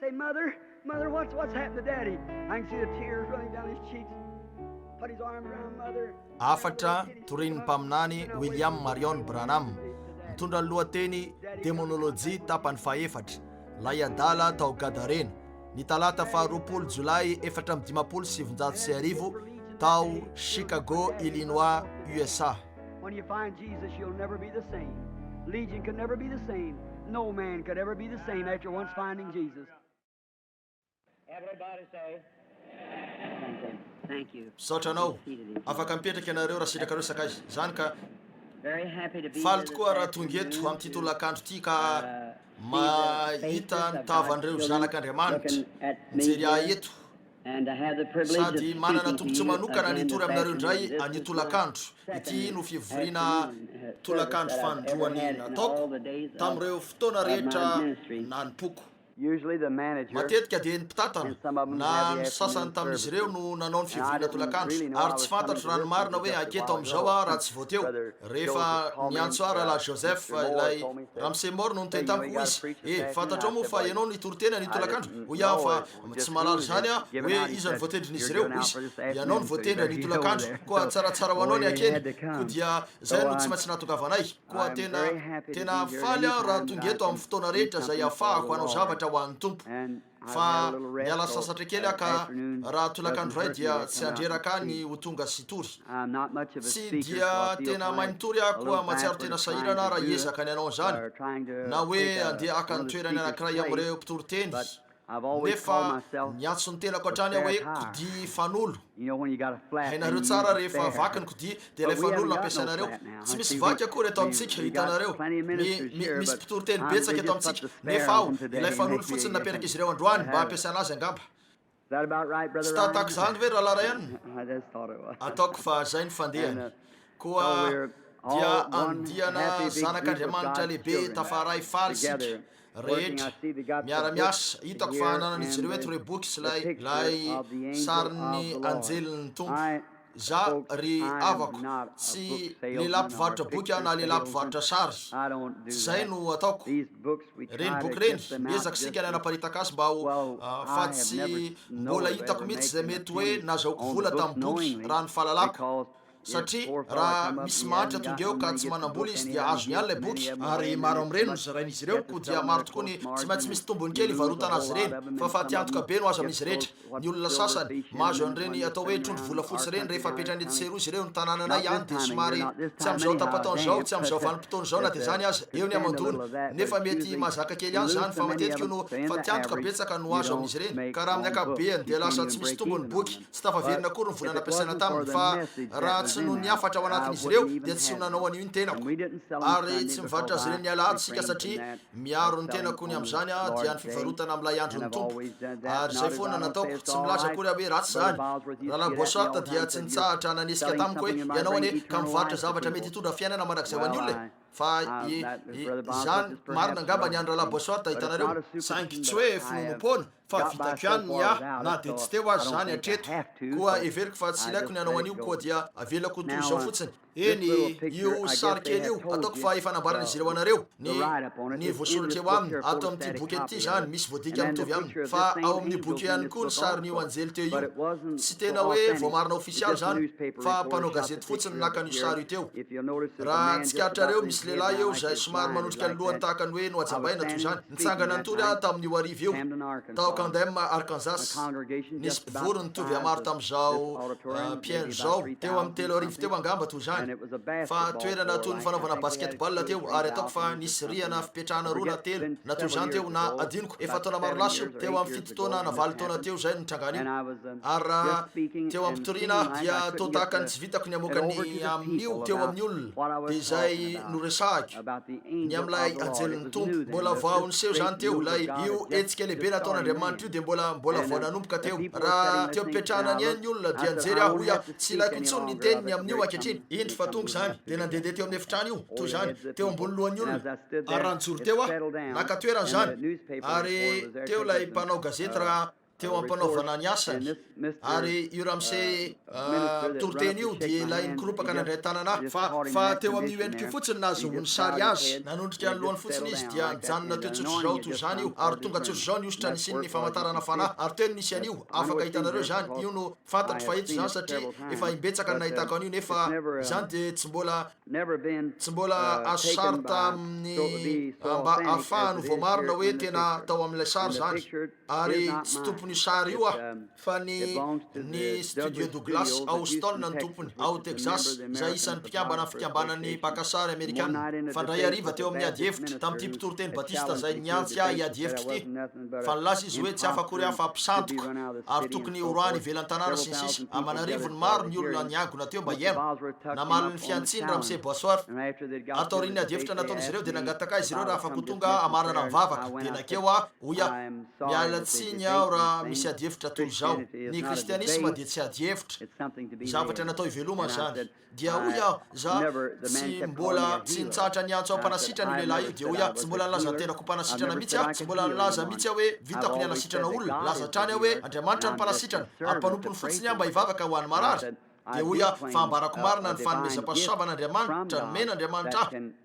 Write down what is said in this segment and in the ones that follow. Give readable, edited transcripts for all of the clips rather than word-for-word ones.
Say, mother, what's happened to daddy? I can see the tears running down his cheeks. Put his arms around mother. Afatra torin'ny mpaminany William Marion Branham, mitondra ny lohateny Demonolojia tapany faefatra, Ilay Adala Tao Gadarena, ny talata 2 Jolay 1750 tao Chicago, Illinois, USA. When you find Jesus, you'll never be the same. Legion could never be the same. No man could ever be the same after once finding Jesus. Everybody say, thank you. Misaotra anao, afaka mipetraka ianareo raha sitrakareo sakaizy. Zany ka faly tokoa raha tonga eto amin'ity tolakandro ity ka mahita ny tavan'ireo zanak'Andriamanitra mijery ahy eto, sady manana tombontsoa manokana nitory aminareo indray an'io tolakandro. Ity no fivoriana tolakandro fandroany nataoko tamin'ireo fotoana rehetra nanompoako. Matetika dia ny mpitatana na ny sasany tamin'izy ireo no nanao ny fivoriana tolakandro, ary tsy fantatro raha ny marina hoe aketo amin'izao raha tsy voateo. Rehefa niantso ahy rahalahy Joseph ilay ramsemor no niteny tamiko izy, fantatrao moa fa ianao nitorotena ny tolakandro. Hoy aho fa tsy malalo zany a hoe iza ny voatendrin'izy ireo. Izy ianao ny voatendra ny tolakandro, koa tsaratsara ho anao ny akeny, ko dia zay no tsy maintsy nahatongavanay. Koa tena faly aho raha tonga eto amin'ny fotoana rehetra zay ahafahako hanao zavatra ho an'ny tompo. Fa miala sasatra kely aho ka raha tolakandro ray dia tsy andreraka ny ho tonga sy tory. Tsy dia tena mahay mitory aho, koa matsiaro tena sahirana raha hiezaka ny anao zany, na hoe andeha aka ny toerany anankiray amin'ireo mpitoroteny. Nefa niantso ny tenako hatrany aho hoe kodi fanolo. Hainareo tsara rehefa vaky ny kodi dia ilay fanolo nampiasanareo. Tsy misy vaky akory eto amintsika, hitanareo misy mpitoroteny betsaka eto amintsika, nefa aho ilay fanolo fotsiny naperaka izy ireo androany mba hampiasana azy angamba. Tsy tatako zany ve rahalara ihany? Ataoko fa zay ny fandehany. Koa dia andiana zanak'Andriamanitra lehibe tafaray faly sika rehetra miara-miasa. Hitako fa nanan'izy ireo eto reboky sy lay sarin'ny anjeliny tompo. Za ry avako tsy lehilahy mpivarotra boky aho na lehilahy mpivarotra sary, tsy zay no ataoko. Reny boky reny miezaka sika ny anaparitaka azy mba ho fa tsy mbola hitako mihitsy zay mety hoe nazahoako vola tamin'ny boky raha ny fahalalako. Satria raha misy mahatra tonga eo ka tsy manambola izy dia azo ihany ilay boky, ary maro amin'ireny no zarain'izy ireo, ko dia maro tokoa ny tsy maintsy misy tombony kely ivarotana azy ireny. Fa tiantoka be no azo amin'izy rehetra. Ny olona sasany mahazo an'ireny atao hoe trondro vola fotsy ireny rehefa apetrany etseroa izy ireo ny tanànanay ihany dia somary tsy amin'izao tapataony zao, tsy amin'izao vanim-potoana zao na dia zany aza eo ny amandona. Nefa mety mazaka kely ihany zany, fa matetika no fa tiantoka betsaka no azo amin'izy ireny. Ka raha amin'ny ankapobeny dia lasa tsy misy tombony boky, tsy tafaverina akory ny vola nampiasaina taminy. Fa raha tsy no niafatra ao anatin'izy ireo dia tsy ho nanao an'io ny tenako, ary tsy mivarotra azy ireny ny alahady sika satria miaro ny tenako ny amin'izany dia ny fivarotana amin'ilay andron'ny tompo. Ary zay foana nataoko, tsy milaza akory hoe ratsy zany. Rahalahy Bosoata dia tsy nitsahatra nanesika tamiko hoe ianao anie ka mivarotra zavatra mety hitondra fiainana manak'izay ho an'ny olona. Fa zany marina angamba ny andro rahalahy Bosoata, hitanareo saingy tsy hoe finonom-poana fa vitako ihany ny ahy na dia tsy teo azy zany hatreto. Koa everiko fa tsy ilaiko ny anao an'io, koa dia avelako toy izao fotsiny. Eny io sary kely io ataoko fa efa nambaran'izy ireo anareo ny voasoratra eo aminy ato amin'ity boky ety zany misy voadika mitovy aminy. Fa ao amin'ny boky ihany koa ny sarin'io anjely teo io. Tsy tena hoe voamarina ofisialy zany, fa mpanao gazety fotsiny naka an'io sary io teo. Raha tsikaritra misy lehilahy eo zay somary manondrika ny lohany tahaka ny hoe no ajambaina toy zany. Nitsangana nitory aho tamin'io arivo eo tao Candem, Arkansas. Nisy mpivorona nitovy amaro tamin'izao Piain zao teo amin'ny 3 arivo teo angamba toy zany. Fa toerana toy ny fanaovana basketball teo, ary ataoko fa nisy riana fipetrahana 2 na 3 na toy zany teo, na adiniko efa taona maro laso teo amin'ny 7 taona na 8 taona teo zay nitrangana io. Ary raha teo amin'ny pitoriana dia tao tahaka ny tsy vitako ny amokany amin'io teo amin'ny olona, dia izay no resahako ny amin'ilay anjelin'ny tompo. Mbola vao niseho zany teo ilay io etsika lehibe nataon'Andriamanitra io dia mbola vao nanomboka teo. Raha teo mpipetrahana ny ainy ny olona dia nijery aho hoy tsy ilaiko intsony ny teniny amin'io ankehitriny. Indro fa tonga zany dia nandehandeha teo amin'ny efitrano io toy zany teo ambony lohan'ny olona, ary ranjoro teo aho naka toerana zany. Ary teo ilay mpanao gazety raha teo ampanaovana ny asany ary io ramse toloteny io dia ilay nikoropaka nandray tanana fa teo amin'io endrika fotsiny nahazohony sary azy nanondrika ny lohany fotsiny izy dia nijanona teo tsotro zao toy zany io ary tonga tsotro zao ny ositra nisiny ny famantarana fanahy ary teo nisy an'io afaka hitanareo zany io no fantatro fa eto zany satria efa imbetsaka ny nahitako an'io nefa zany de tsy mbola azo sary tamin'ny mba ahafahany voamarina hoe tena tao amin'ilay sary zany ary tsy tompony sary io fa ny studio Douglas Houston ny tompony ao Texas zay isan'ny mpikambana fikambanan'ny pakasary amerikana fa ndray ariva teo amin'ny ady hevitra tamin'ity mpitoroteny batista zay niantsy ady hevitra ity fa nilaza izy hoe tsy afakory afa mpisantoka ary tokony horoany ivelan-tanàna sy ny sisa amanarivony maro ny olona niagona teo mba hiaino namaly ny fiantsiny ramse bosoir atao riny ady hevitra nataon'izy ireo dia nangataka izy ireo raha afako tonga amarana mivavaka dia nakeo oia miala tsiny aho raha misy ady hevitra toy zao ny kristianisma dia tsy ady hevitra zavatra natao ivelomana zany dia oia za tsy mbola tsy nitsatra niantso ao mpanasitrana io lehilahy io dia oia tsy mbola nilaza ny tenako mpanasitrana mihitsy tsy mbola nilaza mihitsy hoe vitako ny anasitrana olona laza trany hoe Andriamanitra ny mpanasitrana ary mpanompony fotsiny mba hivavaka ho any marary dia oia fa ambarako marina ny fanomezam-pahasoavan'Andriamanitra ny men'Andriamanitra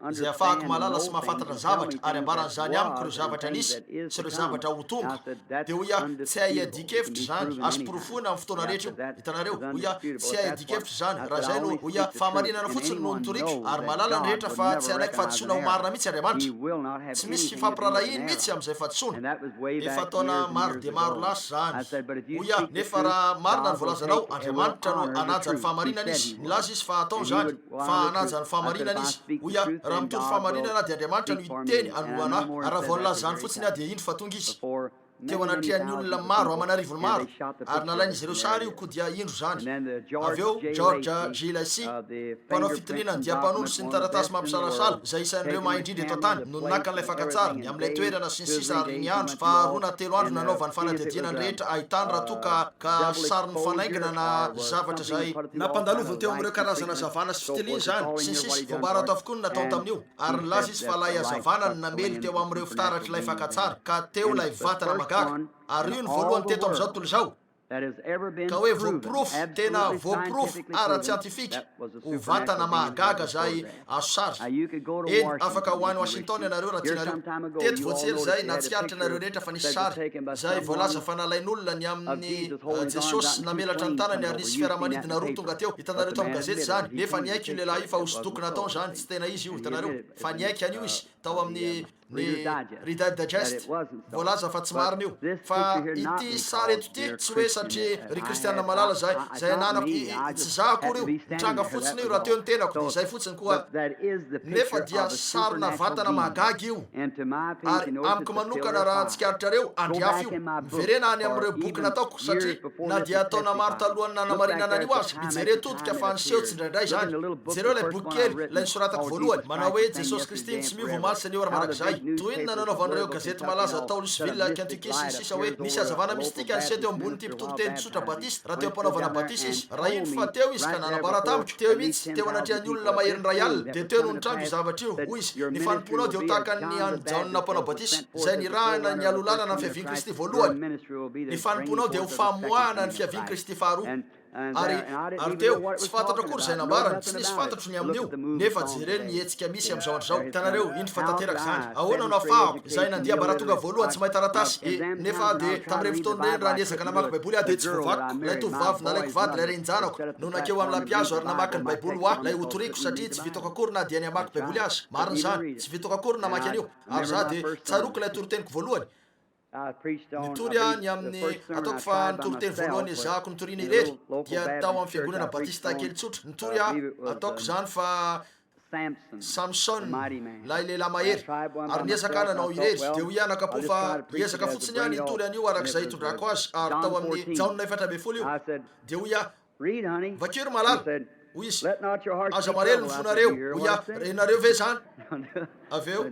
izay ahafahako malala sy mahafantatra zavatra ary ambaran'izany amiko ireo zavatra nisy sy ireo zavatra ho tonga dia oia tsy hay adikevitra zany azo porofona amin'ny fotoana rehetra io hitanareo oia tsy hay adikevitra zany raha zay no oia fahamarinana fotsiny no nitoriko ary malala ny rehetra fa tsy anaiky fahadisoana ho marina mihitsy Andriamanitra tsy misy fifampiralahiny mihitsy amin'izay fahadisoana efa ataona maro dia maro lasa zany oia nefa raha marina ny voalazanao Andriamanitra no anaja ny fahamarinana izy nilaza izy fa atao zany fa anaja ny fahamarinana izy oia raha mitory fahamarinana dia Andriamanitra no hiteny anoloana ary raha vao nilaza zany fotsiny dia indro fa tonga izy teo anatrihan'ny olona maro amanarivony maro ary nalain'izy ireo sary io ko dia indro zany aveo George Gilasi mpanao fitiliana ny dia-panondro sy ny taratasy mampisalasala zay isan'ireo mahaindrindry eto an-tany no nakan'ilay fankatsary ny amin'ilay toerana sy ny sisa ary ny andro fa roa na telo andro nanaovany fanadihadiana ny rehetra ahitany raha toa ka sary ny fanaingina na zavatra zay nampandaloviny teo amin'ireo karazana zavana sy fitiliana zany sy ny sisa voambara ato avokoa ny natao tamin'io ary nilaza izy fa lay azavana ny namely teo amin'ireo fitaratra ilay fankatsary ka teo lay vatana ary io ny voalohany teto amin'izao tontolo izao ka hoe voaporofo tena voaporofo ara-tsiantifika ho vatana mahagaga zay azo sary eny afaka ho any Washington ianareo raha tianareo teto voatsely zay na tsikaritra anareo rehetra fa nisy sary zay voalaza fa nalain'olona ny amin'ny Jesosy namelatra ny tanany ary nisy fiaramanidina roa tonga teo hitanareo tao amin'ny gazety zany nefa niaiky io lehilahy io fa hosodoko natao zany tsy tena izy io hitanareo fa niaiky an'io izy tao amin'ny Reader's Digest voalaza fa tsy marina io fa ity sary eto ity tsy hoe satria ry kristianina malala zay ananako tsy za akory io mitranga fotsiny io raha teo ny tenako dia zay fotsiny koa nefa dia sarina vatana mahagagy io ary amiko manokana raha tsikaritra andriafy io miverena any amin'ireo boky nataoko satria na dia ataona maro talohany nanamarinana an'io azy mijere todika fa niseho tsy indraindray zany jereo ilay boky kely ilay nisoratako voalohany manao hoe Jesosy Kristy tsy miovo omaly sy ny ora manak'izay toy iny nananaovan'ireo gazety malaza tao Louisville Kentucky sy ny sisa hoe nisy azavana mistika nisy teo ambony ty mpitoroteny tsotra batista raha teo ampanaovana batista izy raha iny fa teo izy ka nanambara tamiko teo mihitsy teo anatrihan'ny olona mahery ray alina dia teo no nitrango zavatra io hoy izy ny fanomponao dia ho tahaka ny anjaonina ampanao batista zay nirahana ny alolanana ny fiaviany Kristy voalohany ny fanomponao dia ho famoahana ny fiaviany Kristy faharoa ary teo tsy fantatra akory zay nambarany tsy nisy fantatro ny amin'io nefa jereny ny hetsika misy amin'izao andro zao hitanareo indro fa tanteraka zany ahoana no afahako zay nandia baratonga voalohany tsy mahay taratasy nefa dia tamin'ireny fotoana ireny raha niezaka namaky baiboly dia tsy voavakiko lay tovavy na laiko vady lay renjanako no nakeo amin'ny lampiazo ary namaky ny baiboly ho aho lay hotoriko satria tsy vitako akory na dia ny amaky baiboly azy mariny zany tsy vitako akory namaky an'io ary za dia tsaroky lay toroteniko voalohany nitory any amin'ny ataoko fa nitoroteny voalohany zako nitoriana irery dia tao amin'ny fiangonana batista kely tsotra nitory ataoko zany fa Samson lay lehilahy mahery ary niezaka nanao irery dia ho ianakapo fa hiezaka fotsiny any nitory an'io arak'izay itondrako azy ary tao amin'ny jaonona 7 io dia ho ia vakeo ro malala hoy izy aza marelo ny fonareo ho ia renareo ve zany aveo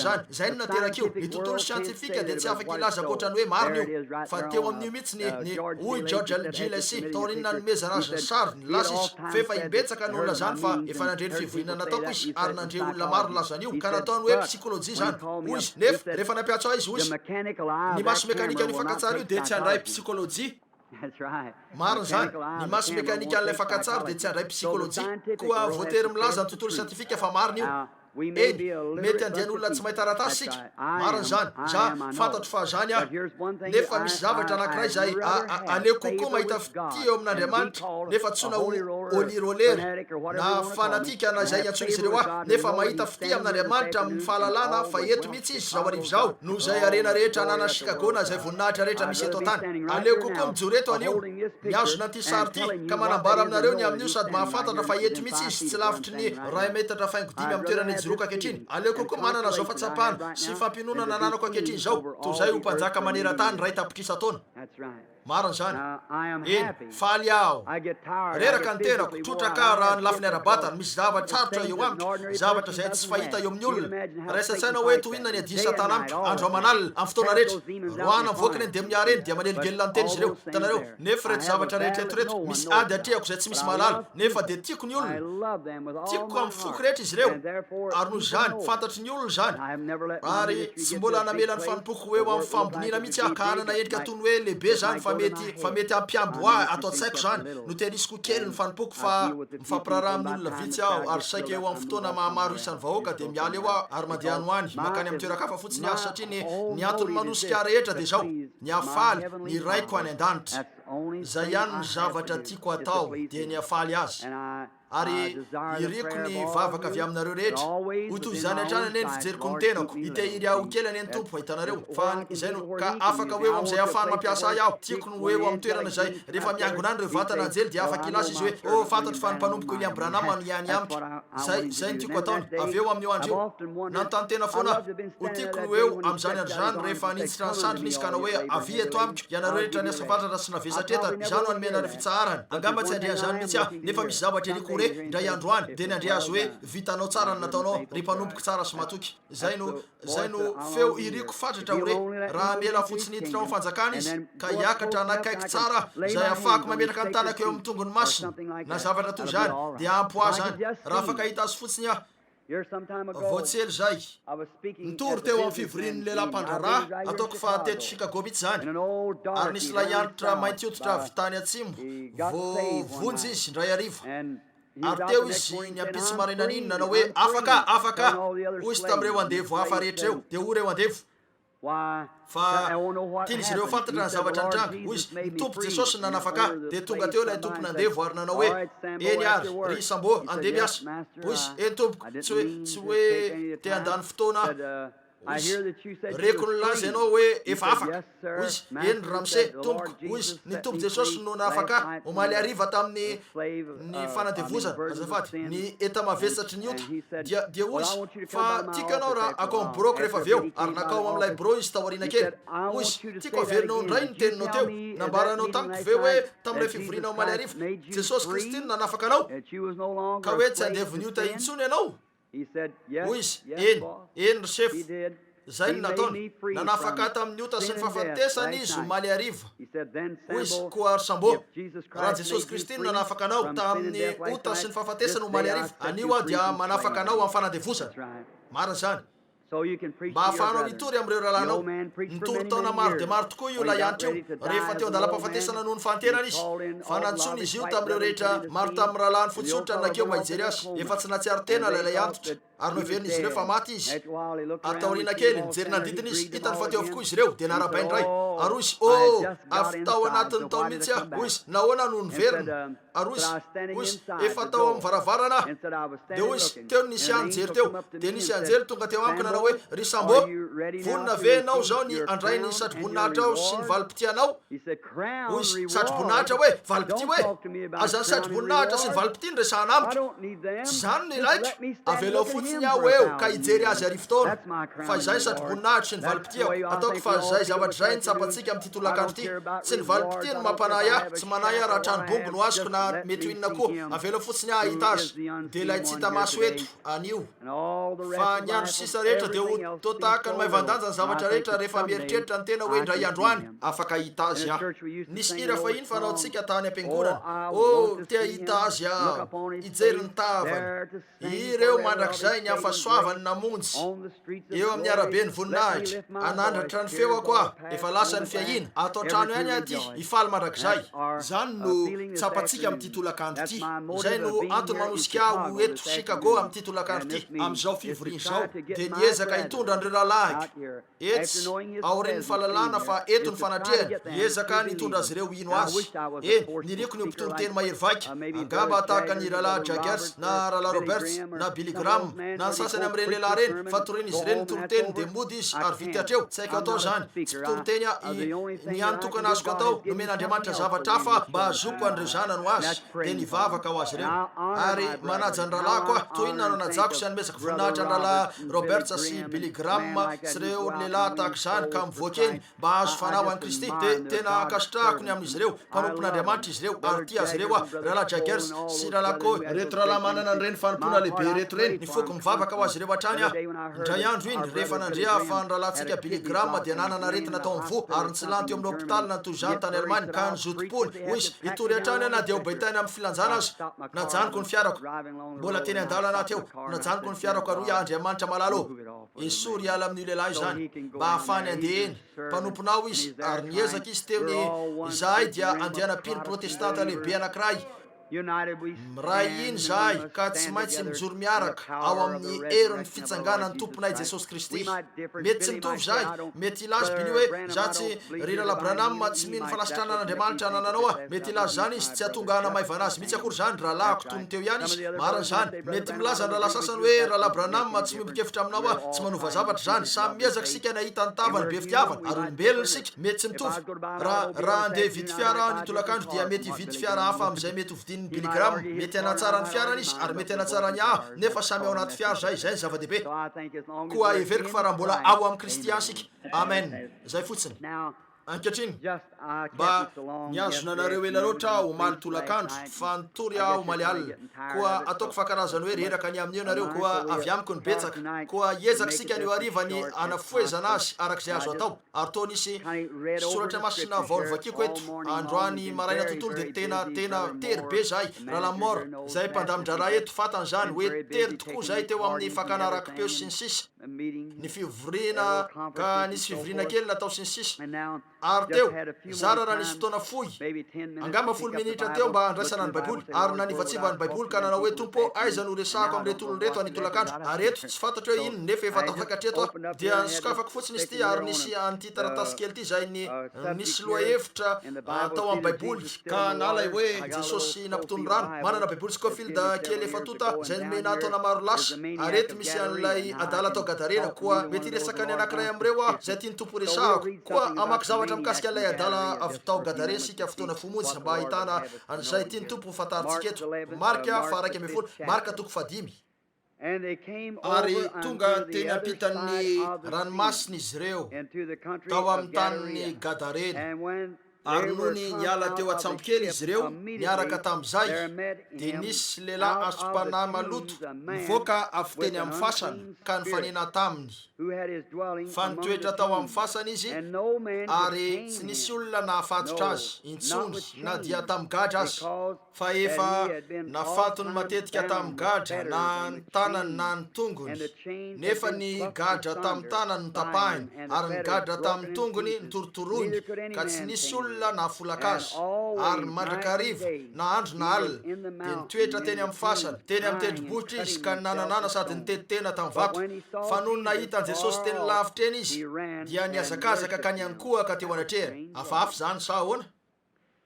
zany zay no nateraka io ny tontolo siantifika dia tsy afaka ilaza koatrany hoe marina io fa teo amin'io mihitsy ny oy George Gillespie taorina nomeza raza sary ny lasa izy fefa ibetsaka ny olona zany fa efa nandre ny fivorina nataoko izy ary nandre olona maro lazany io ka nataony hoe psychologie zany hoy izy nefa rehefa nampiatso azy hoy izy ny maso mekanika ny fankatsary io dia tsy handray psychologie marina zany ny maso mekanika an'ilay fankatsary dia tsy handray psychologie koa voatery milaza ny tontolo siantifika fa marina io eny mety andian'olona tsy mahay taratasy sika marina zany za fantatro fa zany ah nefa misy zavatra anankiray zay aleo kokoa mahita fity eo amin'Andriamanitra nefa tsona olirolery na fanatika na zay antsoina izy ireo ah nefa mahita fity amin'Andriamanitra amin'ny fahalalana fa eto mihitsy izy zao arivo zao no zay arena rehetra anana Chicago na zay voninahitra rehetra misy eto tany aleo kokoa mijoro eto anio miazona ty sary ty ka manambara aminareo ny amin'io sady mahafantatra fa eto mihitsy izy tsy lavitry ny ray metatra faingo dimy amin'ny toerana mijoroka ankehitriny aleoko koa manana zao fahatsapana sy fampinonana ananako ankehitriny zao toy zay ho mpanjaka maneran-tany ray tapokisa taona marina zany eny faly aho reraka ny tenako trotraka raha ny lafiny ara-batana misy zavatra tsarotra eo amiko zavatra zay tsy fahita eo amin'ny olona raisatsaina hoe toinona ny adiny satana amiko andro amanalina amin'ny fotoana rehetra roana mivoakany eny de miary eny dia maneligelona ny teny izy ireo hitanareo nefa reto zavatra rehetra eto reto misy ady atrehako zay tsy misy mahalala nefa de tiako ny olona tiako amin'ny foko rehetra izy ireo ary noho zany fantatry ny olona zany ary tsy mbola namela ny fanompoko hoe eo amin'ny fambonina mihitsy aho ka hanana endrika tony hoe lehibe zany fa mety ampiamboa atao tsaiko zany no tenisiko kely ny fanompoko fa mifampiraraha amin'olona vitsy aho ary saika eo amin'ny fotoana mahamaro isan'ny vahoaka de miala eo aho ary mandeha any hoany makany amin'ny toerakafa fotsiny aho satria ny antony manosika rehetra de zao ny afaly ny raiko any an-danitra zay ihany ny zavatra tiako atao de ny afaly azy ary iriko ny vavaka avy aminareo rehetra ho toy izany hatrany ane ny fijeriko ny tenako hitehiry aho kely ane ny tompo hitanareo fa izay no ka afaka hoe am'izay ahafahany mampiasa ahy aho tiako no hoe amin'ny toerana zay rehefa miangona any reo vatana anjely de afaka ilasa izy hoe o fantatro fa ny mpanompoka Ilay BRANHAM no ihany amiko zay ny tiako ataony avy eo amin'ny eo andro io nanontany tena foana ho tiako no eo am'izany andro zany rehefa nitsitra ny sandriny izy ka na hoe avy eto amiko ianareo rehetra niasa fatratra sy navesatreta izany ho anomenareo fitsaharany angamba tsy andrean'izany mihitsy aho nefa misy zavatra eriko ndray andro any de ny andre azy hoe vitanao tsara ny nataonao ry mpanompoka tsara sy matoky zay no feo iriko fatratra ore raha mela fotsiny hiditra ao fanjakana izy ka hiakatra nakaiky tsara zay afahako mametraka ny tanako eo amin'ny tongony masina na zavatra toy zany de ampoa zany raha afaka hita azy fotsiny aho voatsely zay nitory teo amin'ny fivorian'ny lelam-pandrarà ataoko fa teto Chicago mihitsy zany ary nisy lahianitra mainty hoditra avy tany atsimo vonjy izy ndray ariva ary teo izy ny ampitsy maraina aniny nanao hoe afaka hoy izy tamin'ireo andevo hafa rehetra eo de ho reo andevo fa tiany izy ireo fantatra ny zavatra nitranga hoy izy ny tompo Jesosy ny nanafaka de tonga teo ilay tompony andevo ary nanao hoe eny ary ry sambo andeha miasa hoy izy eny tompo tsy hoe te handany fotoana reko ny laza ianao hoe efa afaka hoy izy eny ramse tompoko hoy izy ny tompo Jesosy no nafaka omaly ariva tamin'ny fanadevozana azafady ny eta mavesatry ny ota dia hoy izy fa tiako ianao raha akao amin'ny boroko rehefa avy eo ary nakao amin'ilay bro izy tao aoriana kely hoy izy tiako averinao ndray ny teninao teo nambaranao tamiko ve hoe tamin'ilay fivoriana omaly ariva Jesosy Kristy no nanafaka anao ka hoe tsy andevony ota intsony ianao hoy izy eny ry chef zay ny nataony nanafaka tamin'ny ota sy ny fahafatesana izy omaly ariva hoy izy koa ry sambo raha Jesosy Kristy no nanafaka anao tamin'ny ota sy ny fahafatesana omaly ariva anio aho dia manafaka anao amin'ny fanadevozana marina zany mba ahafahanao mitory amin'ireo rahalanao nitory taona maro de maro tokoa io lahianitra io rehefa teo andalam-pahafatesana noho ny fantenana izy fa nantsony izy io tamin'ireo rehetra maro tamin'ny rahalany fotsotra nakeo mahijery azy efa tsy natsiaro tena lay antitra ary no everiny izy ireo fa maty izy ataoriana kely nijery nandidina izy hitany fa teo avokoa izy ireo de narabaindray ary hoy izy avy tao anatin'ny tao mihitsy aho hoy izy nahoana no niverina ary hoy izy efa tao amin'ny varavarana de hoy izy teo nisy anjery teo de nisy anjery tonga teo amiko nanao hoe ry sambo vonina ve anao zao ny andray ny satry-boninahitra ao sy ny valipitianao hoy izy satry-boninahitra hoe valipiti hoe azany satry-boninahitra sy ny valipiti ny resahana amiko tsy zany no ilaiky avelao fotsiny aho eo ka hijery azy ary fotoana fa izay satry-boninahitra sy ny valipitiako ataoko fa zay zavatra zay ny tsapantsika amin'ny titolakandro ty sy ny valipiti no mampanay ahy tsy manay ahy raha trano bongo no azoko na mety ho inona koa avelao fotsiny aho hita azy de ilay tsy hita maso eto anio fa ny andro sisa rehetra de ho to tahaka ny maivandanja ny zavatra rehetra rehefa mieritreritra ny tena hoe indray andro any afaka hita azy aho nisy ira fa iny fanaontsika tany am-piangonana tea hita azy aho hijery ny tavany ireo mandrakizay ny afasoavany namonjy eo amin'ny arabe ny voninahitra anandratra ny feo ako aho efa lasa ny fiahina atao trano ihany aty hifaly mandrakizay zany no tsapantsika amin'ny titolakandro ty zay no antony manosika aho eto Chicago amin'ny titolakandro ty am'izao fivoriany zao de niezaka hitondra an'ireo rahalahy etsy aorin'ny fahalalana fa eto ny fanatrehany hiezaka nitondra azy ireo ino azy niriko ny mpitoro teny mahery vaika angamba tahaka ny rahalahy Jaggers na rahalahy Roberts na Billy Graham na ny sasany amin'ireny lehilahy reny fa toren'izy ireny nitoroteny dia mody izy ary vity hatreo tsy haiko atao zany tsy mpitoroteny ny antokana azoko atao nomen'Andriamanitra zavatra hafa mba azoko an'ireo zanany ho azy dia nivavaka ho azy ireo ary manaja ny rahalahy koa toy inona no najako sy anomezaka voninahitra ny rahalahy Roberta sy Billy Graham sy ireo lehilahy tahaka izany ka mivoakeny mba azo fanahy ho an'i Kristy dia tena akasotrahako ny amin'izy ireo mpanompon'Andriamanitra izy ireo ary tia azy ireo rahalahy Jaggers sy rahalahy koa reto rahalahy manana ny reny fanompona lehibe reto reny nifoko mivavaka ho azy ireo hatrany ndray andro iny rehefa nandrea fa ny rahalahintsika Billy Graham dia nanana aretina tao amin'ny vo ary nitsylanty eo amin'ny hôpitaly natoy zany tany Allemagne ka nizotom-pony hoy izy itory hatrany na dia ho baitainy amin'ny filanjana azy najanoko ny fiarako mbola teny an-dalana teo najanoko ny fiarako aroy Andriamanitra malalo esory hiala amin'io lehilahy zany mba ahafany andeheny mpanomponao izy ary niezaka izy teo ny izahay dia andehanam-piny protestanta lehibe anankiray ray iny zahay ka tsy maintsy mijoro miaraka ao amin'ny heron'ny fitsanganan'ny tomponay Jesosy Kristy mety tsy mitovy zahay mety ilazy biny hoe za tsy ry rahalahy Branham tsy mino falasitranan'Andriamanitra nananao mety ilazy zany izy tsy atongana maivana azy mihitsy akory zany rahalahiko tony teo ihany izy marina zany mety milaza ny rahalahy sasany hoe rahalahy Branham tsy miombokevitra aminao tsy manova zavatra zany samy miezaka sika nahita ny tavany be fitiavana ary olombelona sika mety tsy mitovy raha andeha vidy fiara nitolakandro dia mety vidy fiara hafa am'izay mety hovidiny Billy Graham mety anatsara ny fiarany izy ary mety anatsara ny nefa samy ao anaty fiara zay zay ny zava-dehibe koa everiko fa raha mbola ao amin'ny Kristy sika amen zay fotsiny ankehitriny mba niazona anareo ela loatra omaly tolakandro fa nitory aho omaly alina koa ataoko fankarazany hoe reraka ny amin'io nareo koa avy amiko ny betsaka koa iezaka sika ny ariva ny anafoezana azy arak'izay azo atao ary to nisy soratra masina vaolo vakiko eto androany maraina tontolo dia tena tery be zahay rahalahy mora zay mpandamindra eto fatany zany hoe tery tokoa zay teo amin'ny fakana arakipeo sy ny sisa ny fivorina ka nisy fivorina kely natao sy ny sisa ary teo zara raha nisy fotoana fohy angamba 10 minitra teo mba andraisana ny baiboly ary nanivatsiva ny baiboly ka nanao hoe tompo aiza no resahako amin'reto olon reto anitolakandro ary eto tsy fantatra hoe ino nefa efa tafakatreto dia nisokafako fotsiny izy ty ary nisy an'ity taratasy kely ty zay nisy loha hevitra atao amin'ny baiboly ka nalay hoe Jesosy nampitony rano manana baiboly Scofield kely efa tota zay nomena taona maro lasa ary eto misy an'ilay Adala Tao Gadarena koa mety resaka ny anankiray am'ireo zay tiany tompo resahako koa amaky zavatra mikasika Ilay Adala Tao Gadarena sika fotoana fomonjy mba ahitana an'izay tiany tompo ho fantaritsika eto marika fa 1:10 marika 5 ary tonga teny ampitan'ny ranomasina izy ireo tao amin'ny tanin'ny Gadarena ary noho ny niala teo atsambo kely izy ireo niaraka tamin'izay dia nisy lehilahy asom-panahy maloto mivoaka avy teny amin'ny fasana ka nifanena taminy fa nitoetra tao amin'ny fasana izy ary tsy nisy olona nahafatotra azy intsony na dia tamin'ny gadra azy fa efa nafatony matetika tamin'ny gadra na ny tanany na ny tongony nefa ny gadra tamin'ny tanany no tapahiny ary ny gadra tamin'ny tongony nitorotoroiny ka tsy nisy olona nafolaka azy ary mandrakariva na andro na alina dia nitoetra teny amin'ny fasana teny amin'ny tendrombohitra izy ka ninananana sady nitetitena tamin'ny vato fa noho nahita Jesosy teny lavitra eny izy dia niazakazaka ka niankohaka teo anatrehana hafahafa zany sa ahoana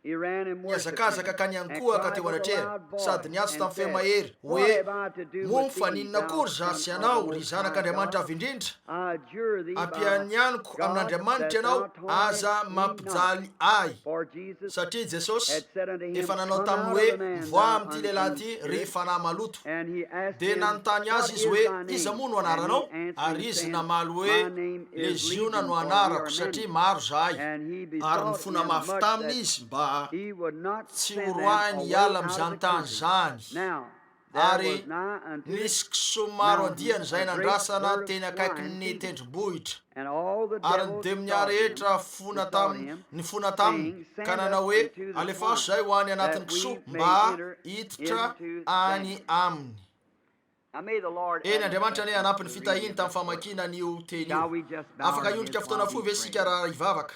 niazakazaka ka niankohaka teo anatrehana sady niatso tamin'ny fehamahery hoe moa fa ninona kory zasy ianao ry zanak'Andriamanitra avy indrindra ampianianiko amin'Andriamanitra ianao aza mampijaly ahy satria Jesosy efa nanao taminy hoe mivoa amin'ity lehilahy ty ry fanahy maloto dia nanontany azy izy hoe iza moa no anaranao ary izy namaly hoe Leziona no anarako satria maro zahay ary nifona mafy taminy izy mba tsy horoany hiala amin'izany tany zany ary nisy kisoa maro andiany zay nandrasana teny akaiky ny tendrombohitra ary ny demia rehetra nifona taminy ka nanao hoe alefaso zay ho any anatin'ny kisoa mba hiditra any aminy eny Andriamanitra ne anampy ny fitahiny tamin'ny famakina n'io teny io afaka iondrika fotoana fo ve sika raha hivavaka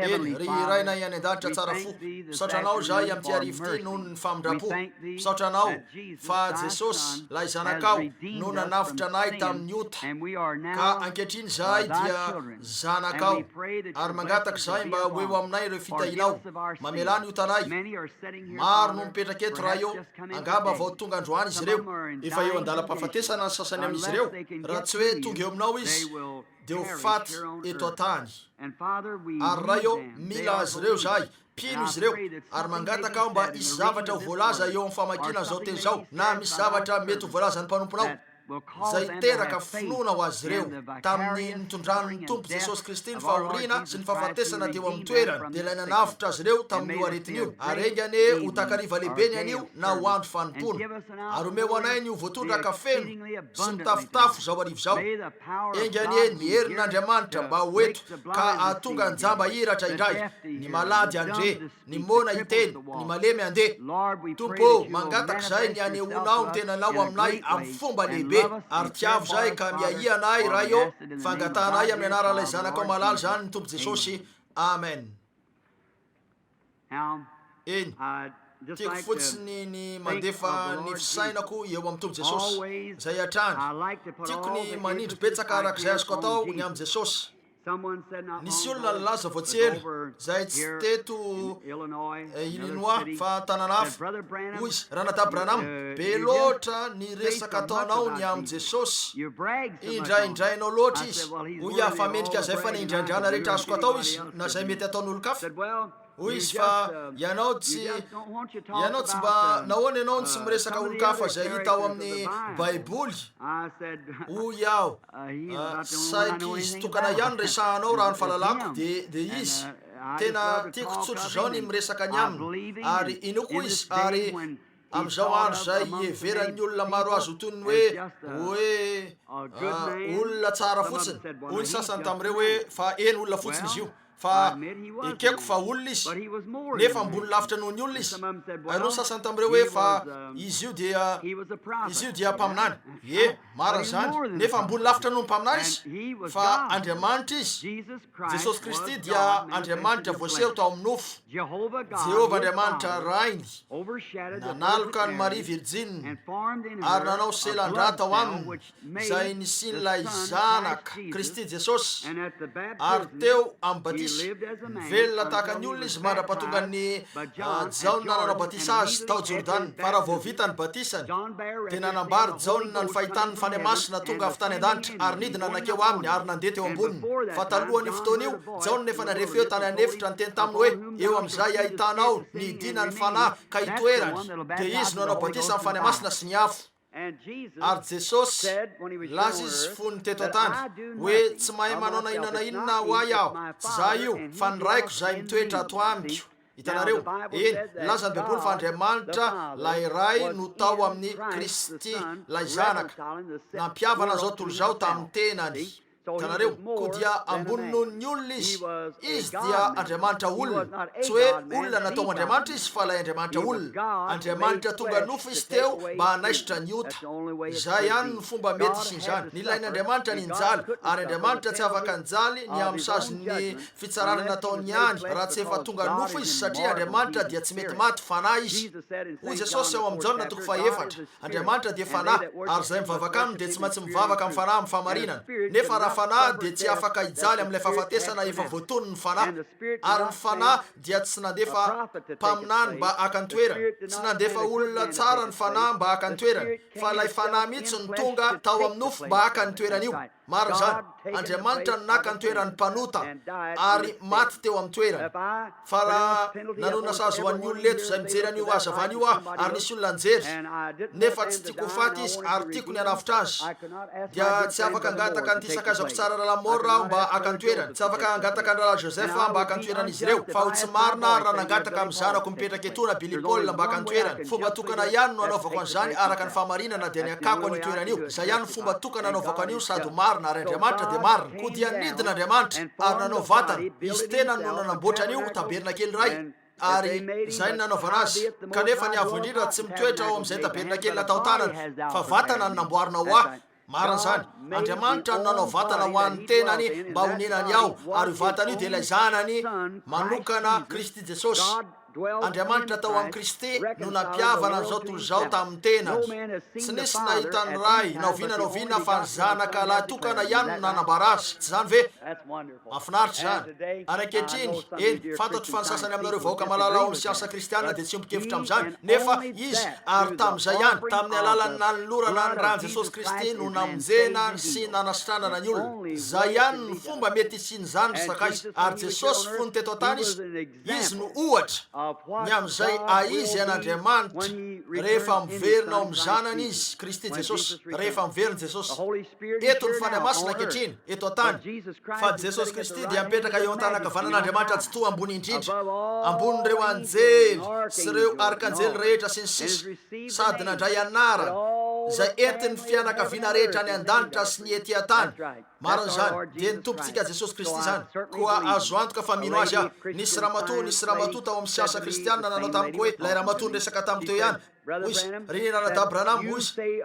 eny ry raina any an-danitra tsara fo misatranao zahay amin'ity arivo ty noho ny famindrapo misatranao fa Jesosy lay zanakao no nanavitra anay tamin'ny ota ka ankehitriny zahay dia zanakao ary mangataka zahay mba hoeo aminay ireo fitahinao mamela ny otanay maro no mipetraka eto raha io angamba vao tonga androany izy ireo efa eo miala-pahafatesana ny sasany amin'izy ireo raha tsy hoe tonga eo aminao izy dia ho faty eto an-tany. Ary raha eo mila azy ireo zahay pino izy ireo ary mangataka aho mba isy zavatra ho voalaza eo amin'ny famakina zao teny zao na misy zavatra mety ho voalaza ny mpanomponao zay teraka finoana ho azy ireo tamin'ny nitondran'ny tompo Jesosy Kristy ny fahoriana sy ny fahafatesana teo amin'ny toerana dia ilay nanavitra azy ireo tamin'io aretin'io ary engane ho takariva lehibe ny anio na ho andro fanompoana ary omeo anay ny ho voatondraka feno sy mitafotafo zao arivo zao engane ny herin'Andriamanitra mba hoeto ka ahatonga ny jamba hiratra indray ny malady andre ny mona hiteny ny malemy andeha tompo mangataka zay ny anehoanao ny tenanao aminay amin'ny fomba lehibe ary tiavo zay ka miahianay raha eo fangatanay amin'ny anaran'ilay zanakao malala zany ny tompo Jesosy. Amen. Eny tiako fotsiny ny mandefa ny fisainako eo amin'ny tompo Jesosy zay hatrany tiako ny manindry betsaka araka zay azoko atao ny amin'ny Jesosy. Nisy olona nilaza voatsely zay tsy teto Illinois fa tananafa hoy izy ranata Branham be loatra ny resaka ataonao ny amin'ny Jesosy indraindrainao loatra izy hoy aho fa mendrika zay fa ny indraindrana rehetra azoko atao izy na zay mety ataon'olo kafa hoy izy fa ianao tsy mba nahoana ianao tsy miresaka olo-kafa zay hita ao amin'ny baiboly hoy aho saiky izy tokana ihany resahanao raha ny fahalalako dia izy tena tiako tsotro zao ny miresaka ny aminy ary ino koa izy ary am'izao andro zay everan'ny olona maro azo toniny hoe olona tsara fotsiny hoy ny sasany tamin'ireo hoe fa eny olona fotsiny izy io fa ekeko fa olona izy nefa ambony lavitra noho ny olona izy ary no sasany tamin'ireo hoe fa izy io dia mpaminany marina zany nefa ambony lavitra noho ny mpaminany izy fa Andriamanitra izy Jesosy Kristy dia Andriamanitra voaseho tao amin'ny nofo Jehova Andriamanitra rainy nanaloka ny Maria Virgine ary nanao selan-drà tao aminy zay nisian'ilay zanaka Kristy Jesosy ary teo amin'ny batisa velona tahaka ny olona izy mandra-pahatonga ny Jaona nanao batisa azy tao Jordany fa raha vao vita ny batisany dia nanambary Jaona ny fahitany ny fanamasina tonga avy tany an-danitra ary nidina nakeo aminy ary nandeha teo amboniny fa talohan'io fotoana io Jaona efa narefy eo tany anefitra ny teny taminy hoe eo amin'izay ahitanao ny idina ny fanahy ka hitoerany dia izy no anao batisa amin'ny fanamasina sy ny afo. Ary Jesosy laza izy fony teto an-tany hoe tsy mahay manao na inona ho ahy aho tsy za io fa ny raiko zay mitoetra ato amiko. Hitanareo eny laza ny baiboly fa Andriamanitra lay ray no tao amin'ny Kristy lay zanaka nampiavana zao tontolo zao tamin'ny tenany. Hitanareo ko dia ambony noho ny olona izy dia Andriamanitra olona tsy hoe olona natao Andriamanitra izy fa lay Andriamanitra olona Andriamanitra tonga nofo izy teo mba hanaisitra ny ota izay ihany ny fomba mety isin'izany ny ilain'ny Andriamanitra ny injaly ary Andriamanitra tsy afaka nijaly ny amin'ny sazin'ny fitsarana nataony ihany raha tsy efa tonga nofo izy satria Andriamanitra dia tsy mety maty fanahy izy hoy Jesosy ao amin'ny Jaona 4 Andriamanitra dia fanahy ary zay mivavaka aminy dia tsy maintsy mivavaka amin'ny fanahy amin'ny fahamarinana nefa raha fanahy dia tsy afaka hijaly amin'ilay fahafatesana efa voatonony ny fanahy ary ny fanahy dia tsy nandefa mpaminany mba hakantoerana tsy nandefa olona tsara ny fanahy mba hakantoerana fa ilay fanahy mihitsy ny tonga tao amin'ny nofo mba hakantoerana io maro zany Andriamanitra naka ny toeran'ny mpanota ary maty teo amin'ny toerana fa raha nanona sazy ho an'ny olona eto zay mijery an'io azavana io aho ary nisy olona nijery nefa tsy tiako ho faty izy ary tiako ny hanavitra azy dia tsy afaka hangataka ny tisakazako tsara ralamora aho mba hakantoerana tsy afaka hangataka ny rala Josefa mba hakantoerana izy ireo fa ho tsy marina raha nangataka amin'ny zanako mipetraka etona Billy Paul mba hakantoerana fomba tokana ihany no anaovako an'izany araka ny fahamarinana dia ny akako any toerana io zay ihany fomba tokana anaovako an'io sady marina ary Andriamanitra dia marina ko dia nidina Andriamanitra ary nanao vatana izy tena no nanamboatra an'io taberna kely ray ary zay ny nanaovana azy kanefa ny avo indrindra tsy mitoetra ao amin'izay taberna kely natao tanana fa vatana ny namboarina ho ahy marina zany Andriamanitra no nanao vatana ho an'ny tenany mba honenany ao ary vatana io dia ilay zanany manokana Kristy Jesosy Andriamanitra tao amin'ny Kristy no nampiavana an'izao tontolo izao tamin'ny tenany. Tsy nisy nahita ny ray naovinanaoviana fa ny zanaka lahy tokana ihany no nanambara azy. Tsy zany ve? Mahafinaritra zany. Anankehitriny, eny, fantatro fa ny sasany aminareo vahoaka malalao ny siansa kristianina dia tsy mipokevitra amin'izany, nefa izy ary tamin'izay ihany, tamin'ny alalan'ny nanolorana ny rany Jesosy Kristy no namonjena sy nanasitranana ny olona. Zay ihany ny fomba mety isiany zany sakaizy. Ary Jesosy fony teto an-tany izy no ohatra ny amin'izay aizy an'Andriamanitra rehefa miverina ao amin'ny zanany izy, Kristy Jesosy, rehefa miverina Jesosy. Eto ny fanahy masina ankehitriny, eto an-tany, fa Jesosy Kristy dia mipetraka eo an-tanakavanan'Andriamanitra tsy toa ambony indrindra, ambonin'ireo anjely sy ireo arkanjely rehetra sy ny sisa, sady nandray anara izay entiny fianakaviana rehetra ny an-danitra sy ny ety an-tany. Marina zany, dia ny tompontsika Jesosy Kristy zany. Koa azo antoka fa mino azy aho, nisy ramatoa tao amin'ny siasa kristianina nanao tamiko hoe lay ramatoa resaka tamiko teo ihany. Hoy renena da BRANHAM, hoy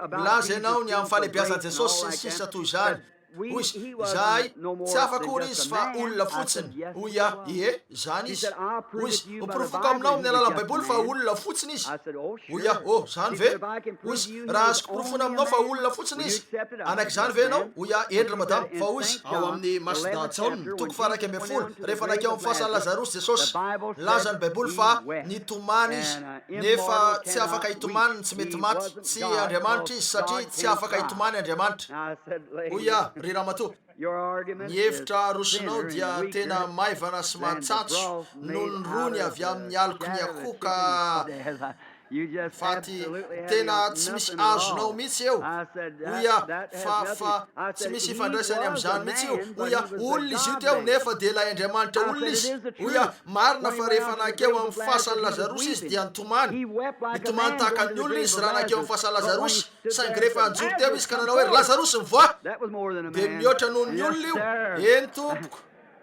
milaza ianao ny amin'ny fahalebiazan'i Jesosy sy ny sisa toy izany. Hoy zahay tsy afakory izy fa olona fotsiny. Hoy ie, zany izy. Hoy miporofoko aminao amin'ny alalan'ny baiboly fa olona fotsiny izy. Hoy zany ve? Hoy raha azoko porofona aminao fa olona fotsiny izy, anak'izany ve ianao? Hoy endra madama, fa hoy ao amin'ny Masina Tsaolina toko faha 1/10 rehefa nakeo amin'ny fahasan'i Lazarosy Jesosy, laza ny baiboly fa nitomany izy, nefa tsy afaka hitomaniny, tsy mety maty, tsy Andriamanitra izy satria tsy afaka hitomany Andriamanitra. Hoy ry ramatoa, ny hevitra arosinao dia tena maivana sy mahatsatso noho ny rony avy amin'ny aloko ny akoka. Faty tena tsy misy azonao mihitsy eo. Hoy fa tsy misy ifandraisany amin'izany mihitsy io. Hoy olona izy io teo nefa dia ilay Andriamanitra olona izy. Hoy marina fa rehefa nakeo amin'ny fahasan'i Lazarosy izy dia nitomany tahaka ny olona izy raha nakeo amin'ny fahasan'i Lazarosy, saingy rehefa anjoro teo izy ka nanao hoe Lazarosy mivoa, dia mihoatra noho ny olona io. Eny tompoko,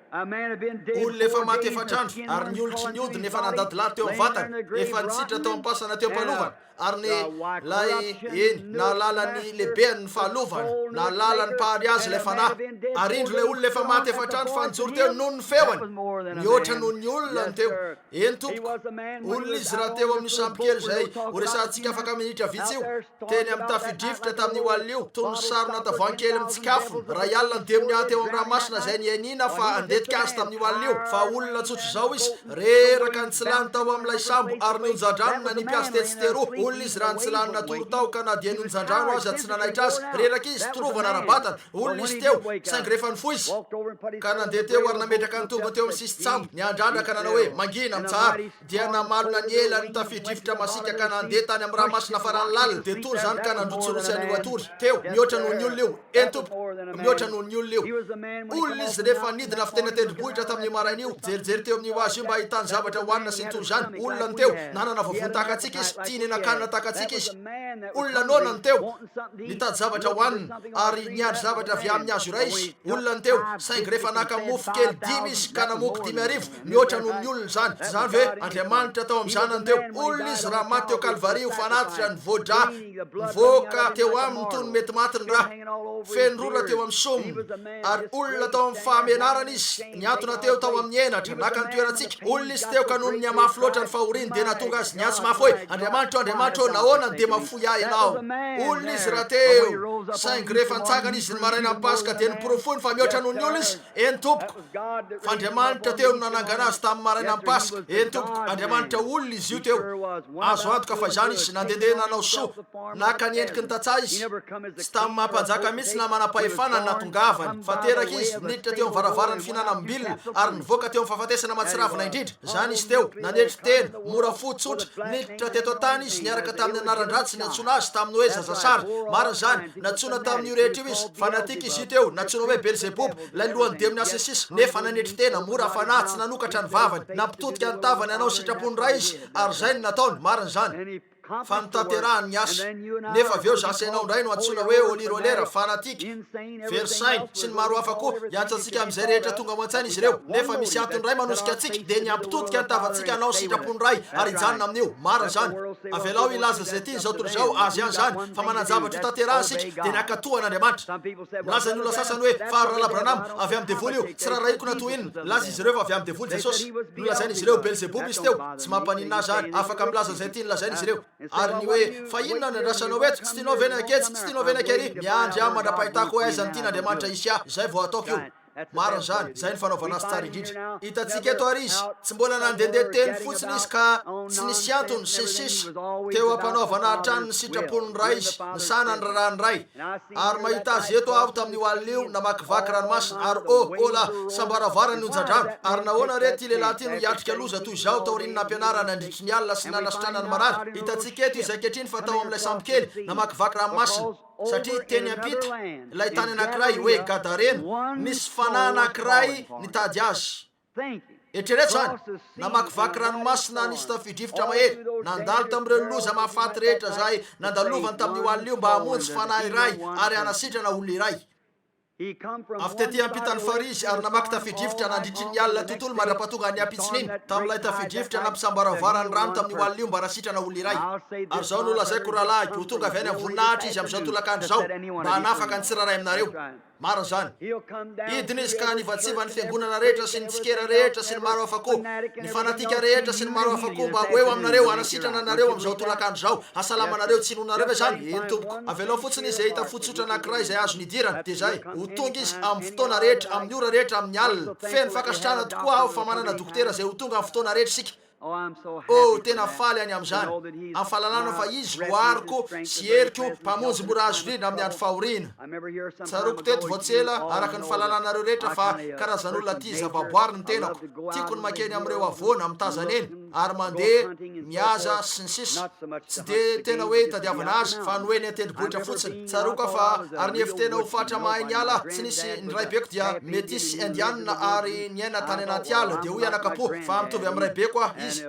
olona efa maty efatrandro ary ny olotry ny odiny efa nandadilany teo amin'ny vatany, efa nitsitra tao am-pasana teo am-palovana, ary ny lay nahalalany lehibeany ny fahalovana, nahalalany pahary azy ilay fanahy, ary indro ilay olona efa maty efatrandro fa nijoro teo noho ny feony, mihoatra noho ny olona ny teo. Eny tompoko, olona izy raha teo amin'ny sambokely izay ho resantsika afaka minitra vitsy io, teny amin'ny tafidrifotra tamin'io alina io, toy ny sarona tavoankely mitsikafony, raha ialina ny demony ahy teo amin'ny ranomasina izay niainina fa andetika azy tamin'io alina io. Fa olona tsotra izao izy, reraka ny tsy lany tao amin'ilay sambo ary nionjan-drano na nipiasy tetsitero. Olona izy raha ny tsy lany natoro tao ka na dia nionjan-drano azy tsy nanaitra azy, reraka izy torovana rabatana. Olona izy teo, saingy rehefa nifoy izy ka nandeha teo ary nametraka ny tombony teo amin'ny sisitsambo, niandrandra ka nanao hoe mangina mitsara, dia namalona ny ela ny tafidrifotra masika ka nandeha tany amin'ny ranomasina farany lalina, dia tory zany ka nandrotsorotsy an'io atory teo, mihoatra noho ny olona io. Eny tompoko, mihoatra noho ny olona io. Olona izy rehefa nidina fitena tendrombohitra tamin'ny maraina io, jerijery teo amin'ny oazy io mba ahitany zavatra hohanina sy ny toy izany. Olona ny teo, nanana vavony tahaka antsika izy, tia nena-kanina tahaka antsika izy. Olona nona ny teo, mitady zavatra hohanina ary niandry zavatra avy amin'ny azo iray izy. Olona ny teo, saingy rehefa naka mofo kely 10 izy ka namoky 10,000, mihoatra noho ny olona zany. Zany ve Andriamanitra tao amin'ny zanany teo. Olona izy raha maty teo Kalvari ho fanatitra ny voadra, mivoaka teo aminy toy ny mety maty ny raha, fenrora teo amin'ny somony, ary olona tao amin'ny fahamenarana izy, niantona teo tao amin'ny enatra, naka ny toerantsika. Olona izy teo ka noho ny amafy loatra ny fahoriany dia natonga azy niantso mafy hoe Andriamanitra nahoana dia mafoy ahy ianao. Olona izy raha teo, saingy rehefa nitsangana izy ny maraina amin'ny Pasika dia niporofony fa mihoatra noho ny olona izy. Eny tompoko, fa Andriamanitra teo no nanangana azy tamin'ny maraina amin'ny Pasika. Eny tompoko, Andriamanitra olona izy io teo. Azo antoka fa izany izy nandehandeha nanao soa, naka ny endriky ny tantsaha izy, tsy tamin'ny mampanjaka mihitsy na manam-pahefana ny natongavany, fa teraka izy niditra teo amin'ny varavarany fihinanam-bilona ary nivoaka teo amin'ny fahafatesana matsiravina indrindra. Zany izy teo, nanetry tena, mora fo tsotra, niditra teto an-tany izy niaraka tamin'ny anaran-dratsy niantsona azy tamin'ny hoe zazasara. Marina zany, natsona tamin'io rehetra io izy, fa natika izy io teo, natsona hoe Belzebuba, lay lohan'ny demony asa sisa, nefa nanetry tena, mora fanahy, tsy nanokatra ny vavany, nampitotika ny tavany anao sitrapony ra izy, ary zay ny nataony. Marina zany. fa nitaterahany ny asa nefa avy eo zasy ianao indray no antsoina hoe olirolera fanatika verisainy sy ny maro hafa koa iantsatsika amin'izay rehetra tonga moan-tsaina izy ireo nefa misy antony ray manosika atsika dia ny ampitotika nitavatsika anao sitrapony ray ary hijanona amin'io marina zany avelao ilaza zay ty zao tontolo zao azy ihany zany fa mananjavatra tanterahasika dia ny akatohan'andriamanitra milaza ny olona sasany hoe fa rahalahy Branham avy amin'ny devoly io tsy raha raiko natoinina laza izy ireo fa avy amin'ny devoly Jesosy nolazainy izy ireo Belzebuby izy teo tsy mampaninina zany afaka milaza zay ty nolazainy izy ireo ary ny hoe fa inona ny andrasanao eto tsy tianao vena aketsy tsy tianao vena akery miandry aho mandra-pahitako aizany ty n'andriamanitra isya zay vao ataoko io marina zany zay ny fanaovana azy tsara indrindra hitatsika eto ary izy tsy mbola nandehandeha teny fotsiny izy ka tsy nisy antony sisisy teo ampanaovana trano ny sitraponiny ray izy ny sanany rarahany ray ary mahita azy eto aho tamin'io alina io namakivaky ranomasina ary ola sambaravarany onjandrano ary nahoana re ty lehilahy ty no hiatrika loza toy izao taorinina ampianarana andritry ny alina sy nanasitranany marary hitatsika eto izay kehitriny fa tao amin'ilay sambokely namakivaky ranomasina satria teny ampita ilay tany anankiray hoe Gadarena misy fanahy anankiray nitady azy etrerety zany namakivaky ranomasina nisy tafidrifotra mahery nandalo tamin'ireo loza mahafaty rehetra zay nandalovany tamin'io alina io mba hamonjy fanahy iray ary anasitrana olona iray avy tety ampitany farizy ary namaky tafidrifotra nandritry ny alina tontolo mandra-pahatonga ny ampitsininy tamin'ilay tafidrifotra nampisambaravarany rano tamin'io alina io mba rasitrana olona iray ary zao no lazaiko rahalahy ho tonga avy any amin'ny voninahitra izy amin'izao tolakandro zao mba hanafaka ny tsiraray aminareo marina zany idiny izy ka nivatsiva ny fiangonana rehetra sy ny tsikera rehetra sy ny maro hafa koa ny fanatika rehetra sy ny maro hafa koa mba eo aminareo anasitrana anareo amin'izao tolakandro zao hasalamanareo tsy nonareo ve zany eny tompoko avelao fotsiny izy hita fotsotra anankiray izay azo nidirana dia zay ho tonga izy amin'ny fotoana rehetra amin'ny ora rehetra amin'ny alina feno fankasitrahana tokoa aho fa manana dokotera zay ho tonga amin'ny fotoana rehetra sika tena faly any amin'izany amin'ny fahalalana fa izy no ariko sy heriko mpamonjy mora azo rina amin'ny andro fahoriana tsaroko teto voatsela araka ny fahalalana reo rehetra fa karazan'olona ty zavaboary ny tenako tiako ny makeny amin'ireo avoana mitazana eny ary mandeha miaza sy ny sisa tsy dia tena hoe tadiavana azy fa no hoe ny atendrimbohitra fotsiny tsaroko fa ary ny efitena ho fatra mahay ny ala tsy nisy ny ray beko dia métis indianina ary ny aina tany anaty ala dia ho ianakapo fa mitovy amin'ny ray beko ah izy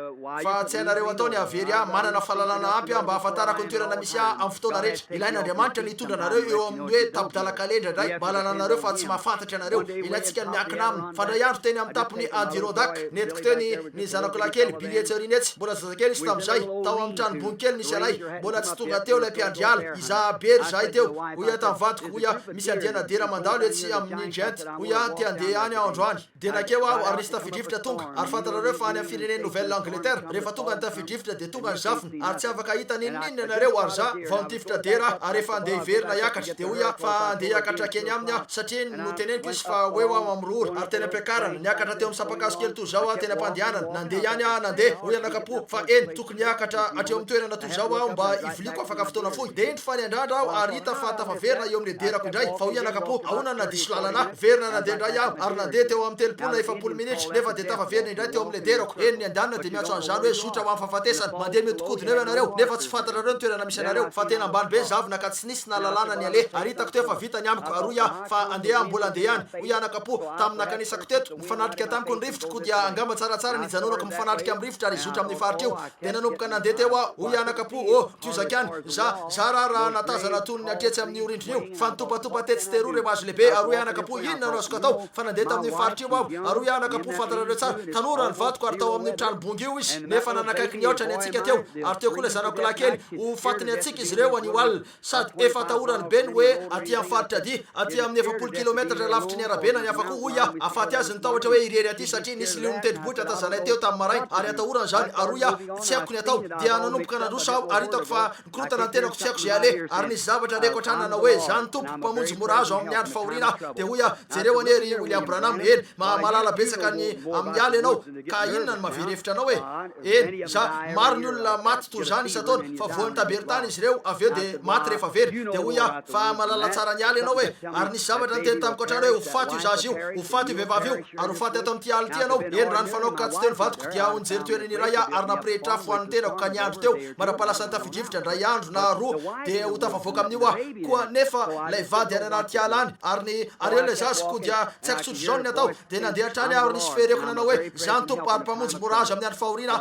fa tsy hainareo ataony avery ah manana fahalalana ampy mba hahafantarako ny toerana misy ah amin'ny fotoana rehetra ilain'andriamanitra ny hitondra anareo eo amin'ny hoe tapidalakalendra indray mba halananareo fa tsy mahafantatra anareo ilayntsika ny miankina aminy fa ndray andro teny amin'ny tapony Adirondack netiko teny ny zanako lakely bilietsarinetsy mbola zazakely izy tamin'izay tao amin'ny tranom-bonikely nisy anay mbola tsy tonga teo ilay mpiandriala izabery zahay teo hoia tamivantoko hoia misy andiana dera mandalo etsy amin'ny gent hoia ty andeha any aho androany dia nakeo aho ary nisy tafidrifotra tonga ary fantarareo fa any amin'ny fireneny nouvelle Angleterre rehefa tonga ny tafidrifotra dia tonga ny zafiny ary tsy afaka hita ninninina anareo ary za vao nitifitra dera ary efa andeha iverina hiakatra dia hoia fa andeha hiakatra keny aminy ah satria no teneniko izy fa hoe aho amrora ary tena ampiakarana niakatra teo amin'ny sapakazo kely toy zao ah tena ampandehanana nandeha ihany ah nandeha hoy anakapo fa eny tokony hiakatra atreo amin'ny toerana toy zao aho mba iviliko afaka fotoana fohy dia indry fanyandrandra aho ary hita fa tafaverina eo amin'ny derako indray fa hoy anakapo ahona nadiso lalana verina nandeha indray aho ary nandeha teo amin'ny telopolo na efapolo minitra nefa dia tafaverina indray teo amin'ilay derako eny ny andanina dia miatso an'izany hoe zotra ho amin'ny fahafatesana mandeha mihodikodina eo ianareo nefa tsy fantatrareo ny toerana misy anareo fa tena ambany be zavona ka tsy nisy na lalàna ny ale ary hitako teo fa vita ny amiko ary hoy ah fa andeha mbola andeha ihany hoy anakapo tamin'ny nakanisako teto mifanatrika tamiko ny rivotroko dia angamba tsaratsara nijanonako mifanatrika amin'ny rivotra ary zotra amin'ny faritra io dia nanomboka nandeha teo ah hoy anakapo tio zakany za raha natazana tony ny atretsy amin'ny orindrina io fa nitopatopa tetsy teroa reo azo lehibe ary hoy anakapo inona no azoko atao fa nandeha tamin'ny faritra io aho ary hoy anakapo fantarareo tsara tanora ny vatoko ary tao amin'ny tranobongy io izy nefa nanakaiky ny aotra ny atsika teo ary teo koa ilay zanako lakely ho fatiny atsika izy ireo anio alina sady efa tahorany be ny hoe aty amin'ny faritra dy aty amin'ny 90 kilometatra lavitry ny arabena ny afako hoy ah afaty azy nitahotra hoe irery aty satria nisy liony tendrimbohitra tazanay teo tamin'ny maraina ary atahorany zany ary hoy ah tsy haiko ny atao dia nanomboka nandrosa aho ary hitako fa nikorotana ny tenako tsy haiko zay ale ary nisy zavatra reko atrana na hoe zany tompo mpamonjy mora azo amin'ny andro fahoriana dia hoy ah jereo anery William Branham eny malala betsaka ny amin'ny ala ianao ka inona ny mahavery hevitra anao hoe eny za maro ny olona maty toy zany isataona fa voan'ny taberitany izy ireo avy eo dia maty rehefa very dia hoy ah fa malala tsara ny ala ianao hoe ary nisy zavatra nyteny tamiko hatrany hoe ho faty io zazy io ho faty io vehivavy io ary ho faty ato amin'ity ala ity ianao eny raha ny fanaoko ka tsy teo ny vatoko dia ho nijery toerany iray ary nampirehitra afo hoan'ny tenako ka ny andro teo marapalasa ny tafidrivotra ndray andro na roa dia ho tafavoaka amin'io koa nefa lay vady any anaty ala any ary ny areo lay zasiko dia tsy haiko tsotro zao ny atao dia nandeha hatrany ary nisy fehreko nanao hoe zany tompo ary mpamonjy morazy amin'ny andro fahoriana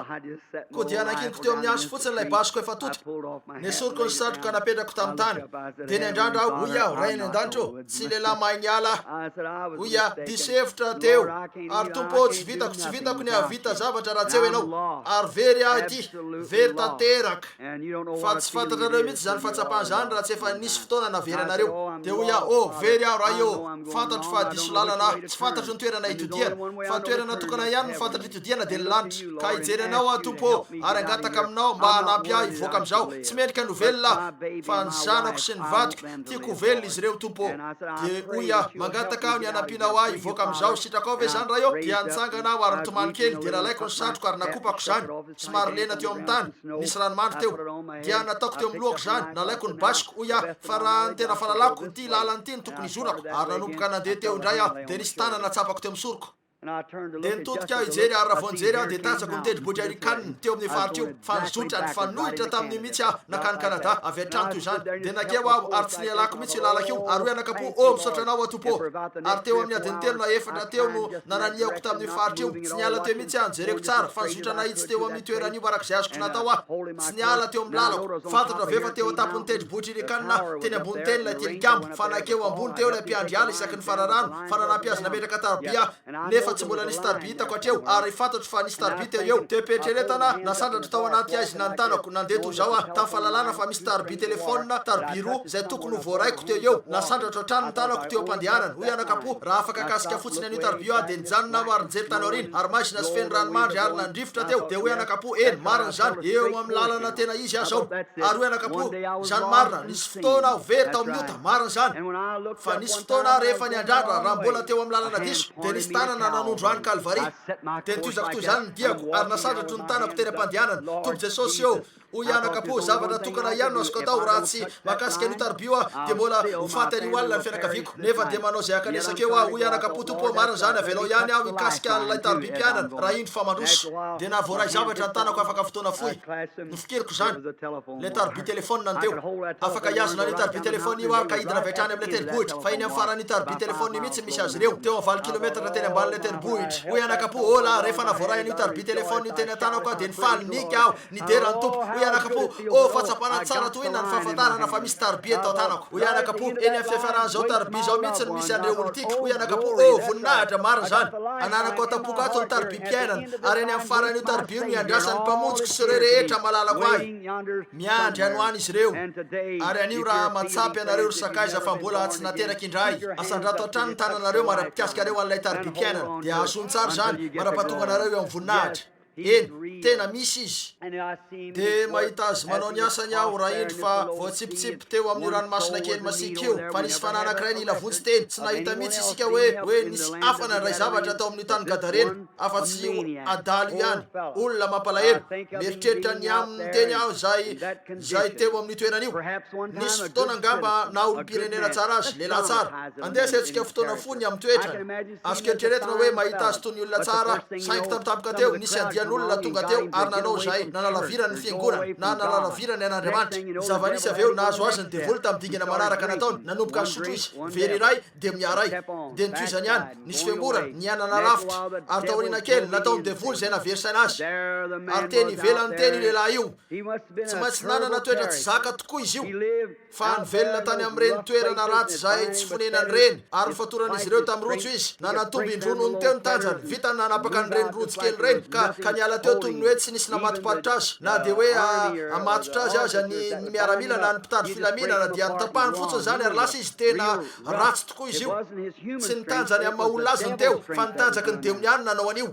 koa dia nankiniko teo amin'ny andro fotsiny lay basiko efa tota nesoriko ny satroka napetrako tamin'ny tany dia ny andrandra aho hoy aho ray any an-danitra tsy lehilahy mahay ny ala hoy a disevitra teo ary tompo tsy vitako ny avita zavatra raha tsy eo ianao ary very aho ity very tanteraka fa tsy fantatrareo mihitsy zany fahatsapahany zany raha tsy efa nisy fotoana navery anareo dia hoy aho very aho raha io fantatro fa diso lalana tsy fantatro ny toerana hitodiana fa toerana tokana ihany ny fantatra hitodiana dia ny lanitra ka hijery anao a tompo ary angataka aminao mba hanampy aho hivoaka amin'izao tsy mendrika novelona fa ny zanako sy ny vadiko tiako velona izy ireo tompo dia hoy aho mangataka aho ny hanampianao aho hivoaka amin'izao sitraka ao ve zany raha io dia nitsangana aho ary nitomany kely dia raha laiko ny satroko ary nakopako zany somary lena teo amin'ny tany nisy ranomandry teo dia nataoko teo amin'ny lohako zany nalaiko ny basiko hoy aho fa raha ny tena fahalalako ty lalany ty ny tokony izorako ary nanomboka nandeha teo indray aho dia nisy tanana tsapako teo amin'ny soroko dia nitodika aho hijery ary raha vao nijery aho dia tatsako nitendry bodrarikanina teo amin'ny faritra io fa nizotra ny fanohitra tamin'ny mihitsy aho nakany Kanada avy an-trano toy zany dia nakeo aho ary tsy nialako mihitsy lalako io ary hoe anakapo misaotra anao atompo ary teo amin'ny adiny telo na efatra teo no nananiako tamin'ny faritra io tsy niala teo mihitsy aho nijereko tsara fa nizotra nahitsy teo amin'ny toeran'io arak'izay azoko natao aho tsy niala teo amin'ny lalako fantatra ve fa teo atapo nitendry bodrarikanina teny ambony teny lay tilikambo fa nakeo ambony teo lay mpiandry ala isaky ny fararano fa nanampy azy nametraka tarbia nefa tsy mbola nisy tarbi hitako hatreo ary fantatro fa nisy tarbi teo eo te petreretana nasandratra tao anaty azy nantanako nandeha toy zao tamin'ny fahalalana fa misy tarbi telefôna tarbi roa zay tokony ho voaraiko teo eo nasandratra hatrany ny tanako teo ampandehanana hoy anakapo raha afaka kasika fotsiny an'io tarbi io dia nijanona ary nijery tany aorina ary maisy nasy feny ranomandry ary nandrifotra teo dia hoy anakapo eny marina zany eo amin'ny lalana tena izy aho zao ary hoy anakapo zany marina nisy fotoana aho very tao amin'ny ota marina zany fa nisy fotoana rehefa niandrandra raha mbola teo amin'ny lalana diso dia nisy tanana nanondro any Kalvari dia nitozako toy zany nidiako ary nasandratro ny tanako teny am-pandehanana tompo Jesosy eo hoy anakapo zavatra tokana ihany no azoko atao raha tsy makasika an'io tarbio dia mbola hofaty an'io alina ny fianakaviako nefa dia manao zay akanesaka eo hoy anakapo tompo marina zany avelao ihany aho hikasika an'ilay tarbi mpianana raha iny famandroso dia nahavoaray zavatra ny tanako afaka fotoana foy nofikiriko zany le tarbi telefôna ny teo afaka iazona ny tarbi telefôna io aho ka hidina avy hatrany amin'ilay tenibohitra fa iny amin'ny farany tarbi telefôna mihitsy misy azy ireo teo amin'ny 20 kilometra teny ambanin'ilay tenibohitra hoy anakapo ola rehefa navoaray an'io tarbi telefôna io teny an-tanako dia nifaly nika aho nidera ny tompo hoy anakapo fahatsapana tsara toy na ny fahafantarana fa misy tarbi atao tanako hoy anakapo eny amin'ny fiafarana zao tarbi zao mihitsy no misy an'ireo olo tiky hoy anakapo voninahitra marina zany ananako atapoka ato ny tarbi mpiainana ary eny amin'ny faran'io tarbi io miandrasan'ny mpamonjiko sy ireo rehetra malalako ahy miandry ano any izy ireo ary an'io raha matsapy anareo ry sakaiza fa mbola tsy nateraky indray asandrato hatrany ny tananareo mara-pikasika areo an'ilay tarbi mpiainana dia azony tsara zany mara-pahatonga anareo eo amin'ny voninahitra eny tena misy izy dia mahita azy manao ny asany aho raha indro fa voatsipitsipy teo amin'ny ranomasina kely masika io fa nisy fananankiray ny ilavontsy teny tsy nahita mihitsy isika hoe nisy afana ray zavatra atao amin'ny tany Gadarena afa-tsy adalo ihany olona mampalahelo mieritreritra ny amin'ny teny aho zay teo amin'ny toeran'io nisy fotoana angamba na olo-pirenena tsara azy lehilahy tsara andehasantsika fotoana fony amin'ny toetrany azoko eritreretina hoe mahita azy toy ny olona tsara sainky tampotampoka teo nisy andian'olona tonga teo ary nanao zay nanalavirany ny fiangonana na nanalavirany an'Andriamanitra zava-nisy avy eo nahazo azy ny devoly tamin'ny dingana manaraka nataony nanomboka nisotro izy very iray dia miaray dia nitoizany ihany nisy fiangorana nianana lavitra ary taorina kely nataony devoly zay naverisana azy ary teny ivelany teny lehilahy io tsy maintsy nanana toetra tsy zaka tokoa izy io fa nivelona tany amin'ireny toerana ratsy zay tsy fonenany reny ary nyfatoran'izy ireo tamin'ny rojo izy nanatomby indronony teo ny tanjany vitany nanapaka n'ireny rojo kely reny ka niala teo toy ny hoe tsy nisy namatoparitra azy na dia hoe amatotra azy aza ny miaramila na ny mpitandro filaminana dia nitapahany fotsiny zany ary lasa izy tena ratsy tokoa izy io tsy nitanjany amin'ny maha-olona azy ny teo fa nitanjaky ny demony any nanao an'io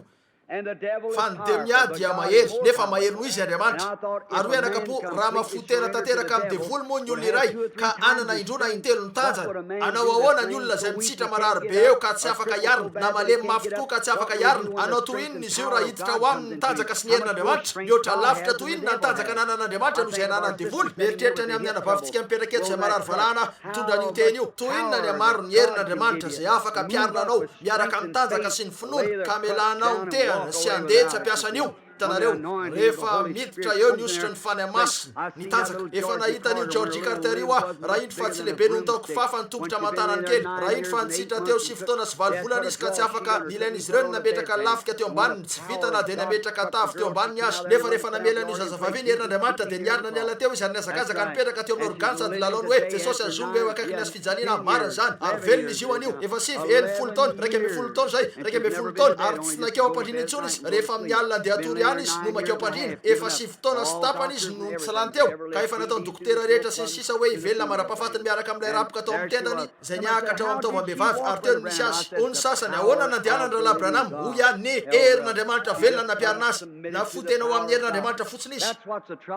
fa ny demia dia mahery nefa mahery noho izy Andriamanitra ary hoe anakapo raha mafotena tanteraka amin'ny devoly moa ny olona iray ka anana indrona intelo ny tanjany anao ahoana ny olona zay mitsitra marary be eo ka tsy afaka iarina na malemy mafy tokoa ka tsy afaka iarina anao toinona izy io raha hiditra ho aminy ny tanjaka sy ny herin'Andriamanitra mihoatra lavitra toinona ny tanjaka nanan'Andriamanitra noho zay ananany devoly mieritreritra ny amin'ny anabavintsika mipetraka eto zay marary valahana mitondra an'io teny io toinona ny amaro ny herin'Andriamanitra zay afaka ampiarina anao miaraka amin'ny tanjaka sy ny finoana ka melanao ny tehana sy andeha tsy ampiasa an'io hitanareo rehefa miditra eo niositra ny fany masina ny tanjaka efa nahitany George Carter io raha indry fa tsy lehibe noho ny taoko fafa ny tongotra amantanany kely raha indry fa nitsitra teo 7 taona sy 9 volana izy ka tsy afaka nilain'izy ireo nametraka lafika teo ambaniny tsy vitana dia nametraka tavy teo ambaniny azy nefa rehefa namelany io zazavavy ny herin'Andriamanitra dia niarina niala teo izy ary niazakazaka nipetraka teo amin'ny organo sady lalony hoe Jesosy azongo eo akaiky ny azy fijaliana marina zany ary velona izy io anio efa 7 taona 9 taona zay 9 taona ary tsy nakeo ampandrina intsony izy rehefa amin'ny alina andeha atory any izy no makeo ampandrina efa 7 taona sy tapany izy no tsy lany teo ka efa nataony dokotera rehetra sy ny sisa hoe ivelona mara-pahafatiny miaraka amin'ilay rapoka tao amin'ny tendany zay niakatra ao amin'ny taovam-behivavy ary teo no misy azy ony sasany ahoana nandehanany rahalahy Branham ho ihany ny herin'Andriamanitra velona nampiarina azy nafotena ho amin'ny herin'Andriamanitra fotsiny izy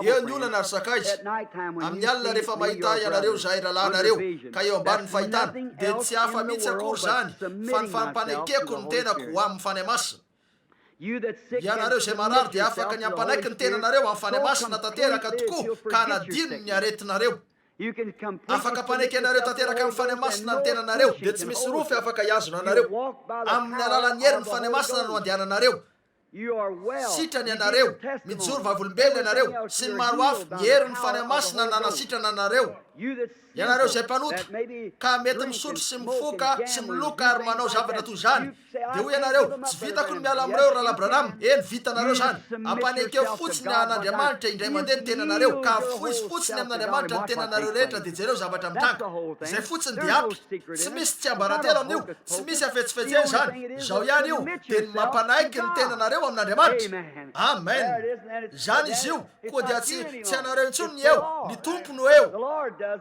eo ny olana ary saka izy amin'ny alina rehefa mahita ianareo zahay rahalahinareo ka eo ambanin'ny fahitana dia tsy hafa mihitsy akory zany fa ny fampanekeko ny tenako ho amin'ny fany masina ianareo zay marary dia afaka ny ampanaiky ny tenanareo amin'ny fany masina tanteraka tokoa ka nadino ny aretinareo afaka mpanaiky ianareo tanteraka amin'ny fany masina ny tenanareo dia tsy misy rofy afaka hiazona anareo amin'ny alalan'ny herin'ny fany masina no andehananareo sitrany ianareo mijoro vavolombelona ianareo sy ny maro hafa ny herin'ny fany masina nanasitrana anareo ianareo zay mpanota ka mety misotro sy mifoka sy miloka ary manao zavatra toy zany dia hoy ianareo tsy vitako ny miala amin'ireo rahalahy Branham eny vitanareo zany ampanekeo fotsiny an'Andriamanitra indray mandeha ny tenanareo ka foizy fotsiny amin'Andriamanitra ny tenanareo rehetra dia jereo zavatra mitranga zay fotsiny dia ampy tsy misy tsy ambaratelo amin'io tsy misy afetsifetseny zany zao ihany io dia ny mampanaiky ny tenanareo amin'Andriamanitra amen zany izy io koa dia tsy anareo intsony ny eo ny tompony eo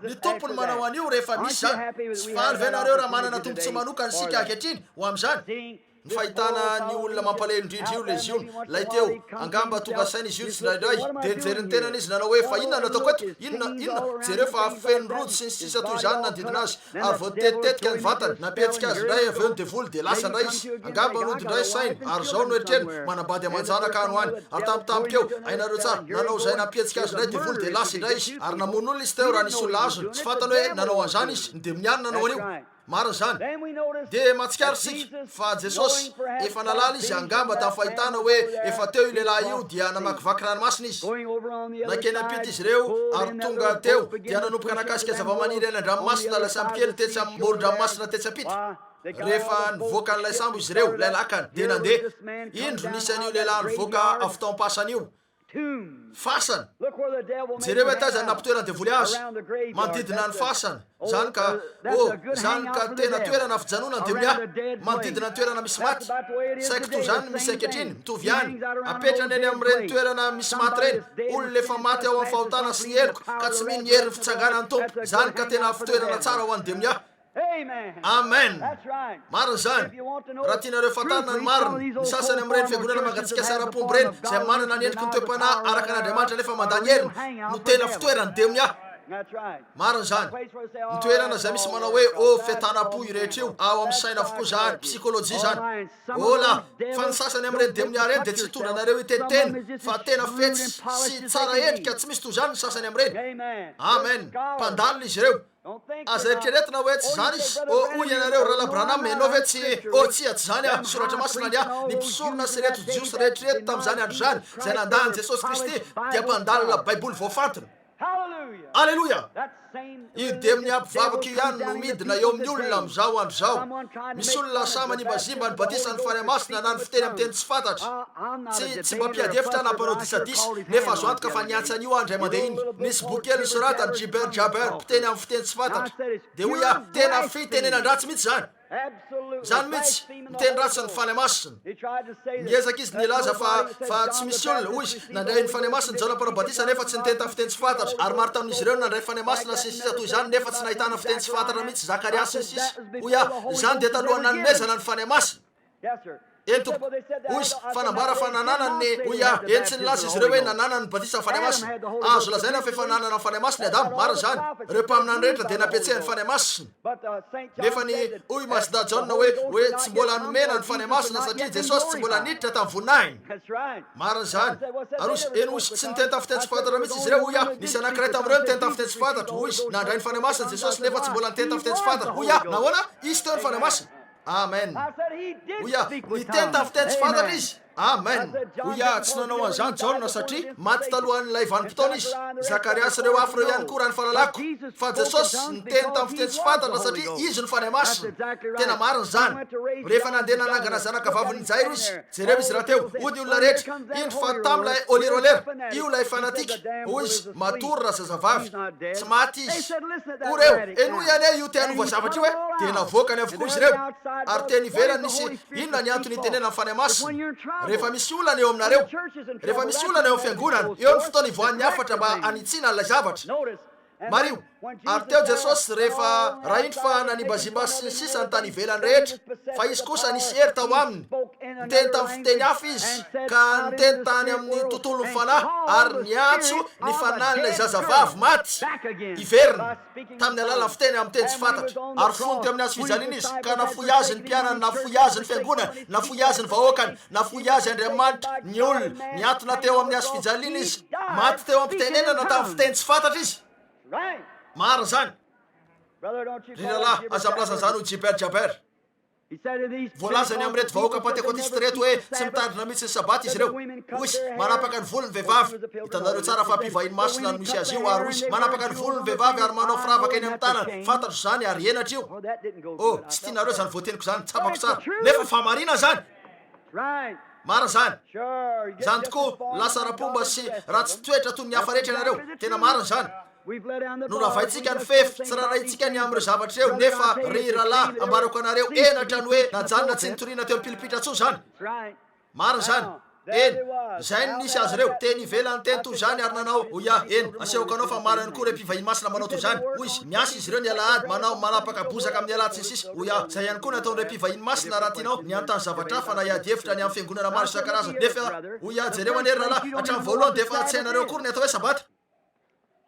ny tompony manao an'io rehefa misy zany tsy fahaly venareo raha manana tompontsy manokany sika ankehitriny ho amin'izany ny fahitana ny olona mampalelo indrindra io le ziony lay teo angamba tonga saina izy io tsy laidray dia nijeriny tenana izy nanao hoe fa inona no ataoko eto inona jereo fa feno rojo sy ny sisa toy zany nandidina azy ary vao tetitetika ny vatany napetsika azy ndray aveo ny devoly dia lasa ndray izy angamba nody ndray saina ary zao no eritreny manambady amanjanaka ano any ary tampitampikeo ainareo tsara nanao zay napetsika azy ndray devoly dia lasa indray izy ary namono olona izy teo raha nisy olona azony tsy fantany hoe nanao an'izany izy ny demoniany nanao an'io marina zany dia matsikary sika fa Jesosy efa nalala izy angamba tamin'ny fahitana hoe efa teo io lehilahy io dia namakivaky ranomasina izy nakeny ampita izy ireo ary tonga teo dia nanomboka nakasika zava-maniry eny an-dranomasina lay sambo kely tetsy amin'ny moron-dranomasina tetsy ampita rehefa nivoaka n'ilay sambo izy ireo lay lakany dia nandeha indro nisy an'io lehilahy nivoaka avy tao am-pasany io fasana jereo eta zany nampitoerana devoly azy manodidina ny fasana zany ka zany ka tena toerana fijanona ny demonia manodidina ny toerana misy maty saiko toy zany misy ankehitriny mitovy ihany apetrany eny amin'ireny toerana misy maty reny olona efa maty ao amin'ny fahotana sy ny heloka ka tsy mino ny herin'ny fitsanganany tompo zany ka tena fitoerana tsara ho an'ny demonia amen marina zany raha tianareo fatarina ny marina ny sasany amin'ireny fiangonana mangatsika sarapombo reny zay manana ny endriky ny toe-panahy araka an'Andriamanitra nefa mandany herina no tena fitoerany demonia marina zany ny toerana zay misy manao hoe fiatanam-po io rehetra io ao amin'ny saina avokoa zany psikolojia zany la fa ny sasany amin'ireny demonia reny dia tsy tonga anareo hitetiteny fa tena fetsy sy tsara endrika tsy misy toy zany ny sasany amin'ireny amen mpandalina izy ireo aza eritreretina hoe tsy zany izy hoy ianareo rahalahy Branham ianao ve tsy tsia tsy zany soratra masina ny ny mpisorona sy reto jiosy rehetrareto tamin'izany andro zany zay nandany Jesosy Kristy dia mpandalina baiboly voafantona alleluia io demonia mpivavaka io ihany no midina eo amin'ny olona am'izao andro zao misy olona sa manimbazimba ny batisa ny fany masina na ny fiteny amin'ny teny tsy fantatra tsy mba mpiadefitra na mpanao disadisa nefa azo antoka fa niantsany io andray mandeha iny nisy bokely ny sorata ny jiber mpiteny amin'ny fiteny tsy fantatra dia hoy tena fitenenan-dratsy mihitsy zany zany mihitsy miteny ratsy ny fany masina niezaka izy nilaza fa tsy misy olona hoy izy nandray ny fany masina jana mpanao batisa nefa tsy niteny tamin'ny fiteny tsy fantatra ary maro tamin'izy ireo nandray fany masina sy ny sisa toy zany nefa tsy nahitana fiteny tsy fantatra mihitsy Zakariasy sy ny sisa hoy zany dia talohan'ny nanomezana ny fany masina eny tompo hoy izy fanambara fa nananany hoy eny tsy nilaza izy ireo hoe nananany batisa ny fany masina azo lazaina fa efa nanana ny fany masina adamo marina zany ireo mpaminany rehetra dia napetsehany fany masina nefa ny hoy masida jaona hoe tsy mbola nomena ny fany masina satria Jesosy tsy mbola niditra tamin'ny voninahiny marina zany ary hoy eny hoy tsy niteny tamin'ny fiteny tsy fantatra mihitsy izy ireo hoy nisy anankiray tamin'ireo niteny tamin'ny fiteny tsy fantatra hoy izy nandray ny fany masina Jesosy nefa tsy mbola niteny tamin'ny fiteny tsy fantatra hoy nahoana izy teo ny fany masina amen hoy niteny tamin'ny fiteny tsy fantatra izy amen. Hoia tsy nanao an'izany jaona satria maty talohan'ilay vanim-potoana izy. Zakariasy reo afy reo ihany koa raha ny fahalalako fa Jesosy niteny tamin'ny fiteny tsy fantatra satria izy no fanahy masina. Tena marina zany. Rehefa nandeha nanangana zanakavaviny Jairo izy, jereo izy raha teo ody olona rehetra indro fa tamilay olirolera io lay fanatika hoy izy matory raha zazavavy tsy maty izy. O reo eno ihany io te hanova zavatra io hoe dia navoakany avokoa izy reo ary teny ivelany nisy inona ny antony itenena amin'ny fanahy masina. Rehefa misy olana eo aminareo, rehefa misy olana eo amin'ny fiangonana, eo ny fotoana ivoan'ny afatra mba hanitsiana an'ilay zavatra. Mario, ary teo Jesosy rehefa raha indro fa nanimbazimbasy sy ny sisa ny tany ivelany rehetra, fa izy kosa nisy hery tao aminy. Niteny tamin'ny fiteny hafa izy ka niteny tany amin'ny tontolon'ny fanahy ary niantso ny fanahin'ilay zazavavy maty iverina tamin'ny alalan'ny fiteny amin'ny teny tsy fantatra. Ary fony teo amin'ny azo fijaliana izy ka nafoy azy ny mpianana, nafoy azy ny fiangonana, nafoy azy ny vahoakany, nafoy azy Andriamanitra, ny olona niantona teo amin'ny azo fijaliana izy. Maty teo am-pitenenana tamin'ny fiteny tsy fantatra izy. Marina zany. Rinalahy aza milaza zany ho jiber. Voalazany amin'irety vahoaka pentekotista reto hoe tsy mitandrina mihitsy ny sabaty izy reo. Hoy manapaka ny volony vehivavy. Hitanareo tsara fa mpivahiny masina no misy azy io ary hoy manapaka ny volony vehivavy ary manao firavaka eny amin'ny tanana. Fantatro zany ary enatra io. Oh, tsy tianareo zany voateniko zany, tsapako tsara. Nefa fa marina zany. Marina zany. Zany tokoa lasa rapomba sy ratsy toetra toy ny hafa rehetra ianareo. Tena marina zany. No ravaitsika ny fefy tsy raraitsika ny amin'ireo zavatra eo nefa ry rahalahy ambarako anareo enatra ny hoe najanona tsy nitoriana teo mpilipitra tso zany. Marina zany. Eny zay no nisy azy reo teny ivelany teny toy zany ary nanao oia eny asehoko anao fa marina koa re mpivahiny masina manao toy zany. Hoy izy miasa izy reo ny alahady manao manapaka bozaka amin'ny alahady sy sisa. Oia zay ihany koa nataon'ireo mpivahiny masina raha tianao niantany zavatra fa na hiady hevitra ny amin'ny fiangonana maro isan-karazany. Nefa oia jereo anery rahalahy hatramin'ny voalohany dia efa tsy hainareo akory ny atao hoe sabata.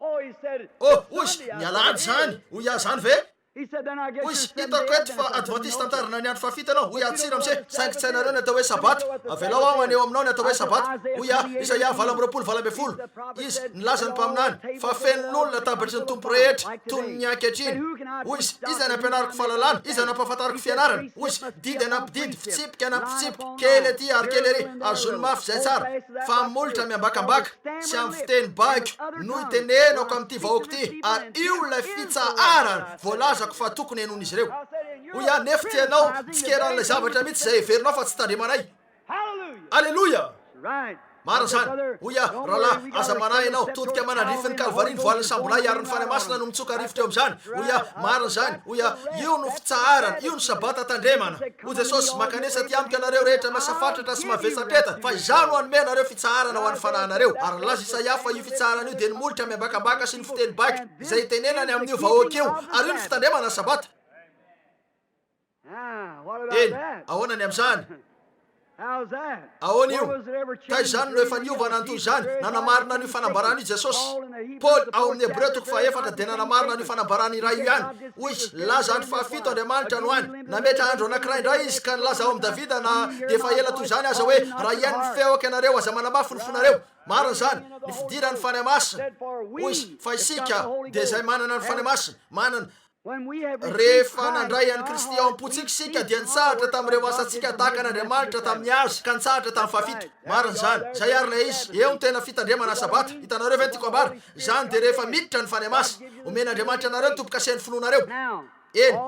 Oh, hoy izy nialahady zany. Oia zany ve? Hoy izy hitako eto fa adventiste tantarana ny andro fahafito anao. Oia atsira am'izay saingy tsy hainareo ny atao hoe sabata. Avelao aho aneo aminao ny atao hoe sabata. Oia Isaia 4:20. Izy nilaza ny mpaminany fa fenon'olona tabatry ny tompo rehetra toy ny ankehitriny. Hoy izy iza ny ampianariko fahalalana, iza ny ampahafantariko fianarana. Hoy izy didy anampididy, fitsipika anampifitsipika, kely aty ary kely ery, azony mafy zay tsara. Fa molitra miambakambaka sy amin'ny fiteny baiko no itenenako amin'ity vahoaka ity ary io lay fitsaharana voalazako fa tokony henon'izy ireo. Oia nefa tianao tsikeran'ilay zavatra mihitsy zay heverinao fa tsy tandremanay. Alleluia. Marina zany. Oia rahalahy aza manahy ianao todika manandrify ny kalvariny voalin'ny sambonay ary ny fanahy masina no mitsoka rivotra eo amin'izany. Oia marina zany. Oia io no fitsaharana, io no sabata tandremana. O Jesosy makanesa ty amiko anareo rehetra masafatratra sy mavesateta fa izany ho anome anareo fitsaharana ho an'ny fanahinareo. Ary laza Isaia fa io fitsaharana io dia ny molitra miambakambaka sy ny fiteny baiko izay tenenany amin'io vahoaka io ary io ny fitandremana ny sabata. Eny ahoanany amin'izany? Ahoana io? Ka izany no efa niovana antoy zany nanamarina ny fanambarana io Jesosy. Paul ao amin'ny Hebreo 4 dia nanamarina ny fanambarana iray io ihany. Hoy izy laza andro fahafito Andriamanitra no any nametra andro anankiray indray izy ka nilaza ao amin'ny Davida na dia efa ela toy zany aza hoe raha ihany ny feoka ianareo aza manamafy ny fonareo. Marina zany. Ny fidirany fanahy masina. Hoy izy fa isika dia izay manana ny fanahy masina manana rehefa nandray an'i Kristy ao am-potsika isika dia nitsahatra tamin'ireo asantsika tahaka an'Andriamanitra tamin'ny azy ka nitsahatra tamin'ny fahafito. Marina zany. Zay ary lay izy eo ny tena fitandremana sabata. Hitanareo ve tiako ambara zany dia rehefa miditra ny fanahy masina omen'Andriamanitra anareo ny tompo-kasen'ny finoanareo. Eny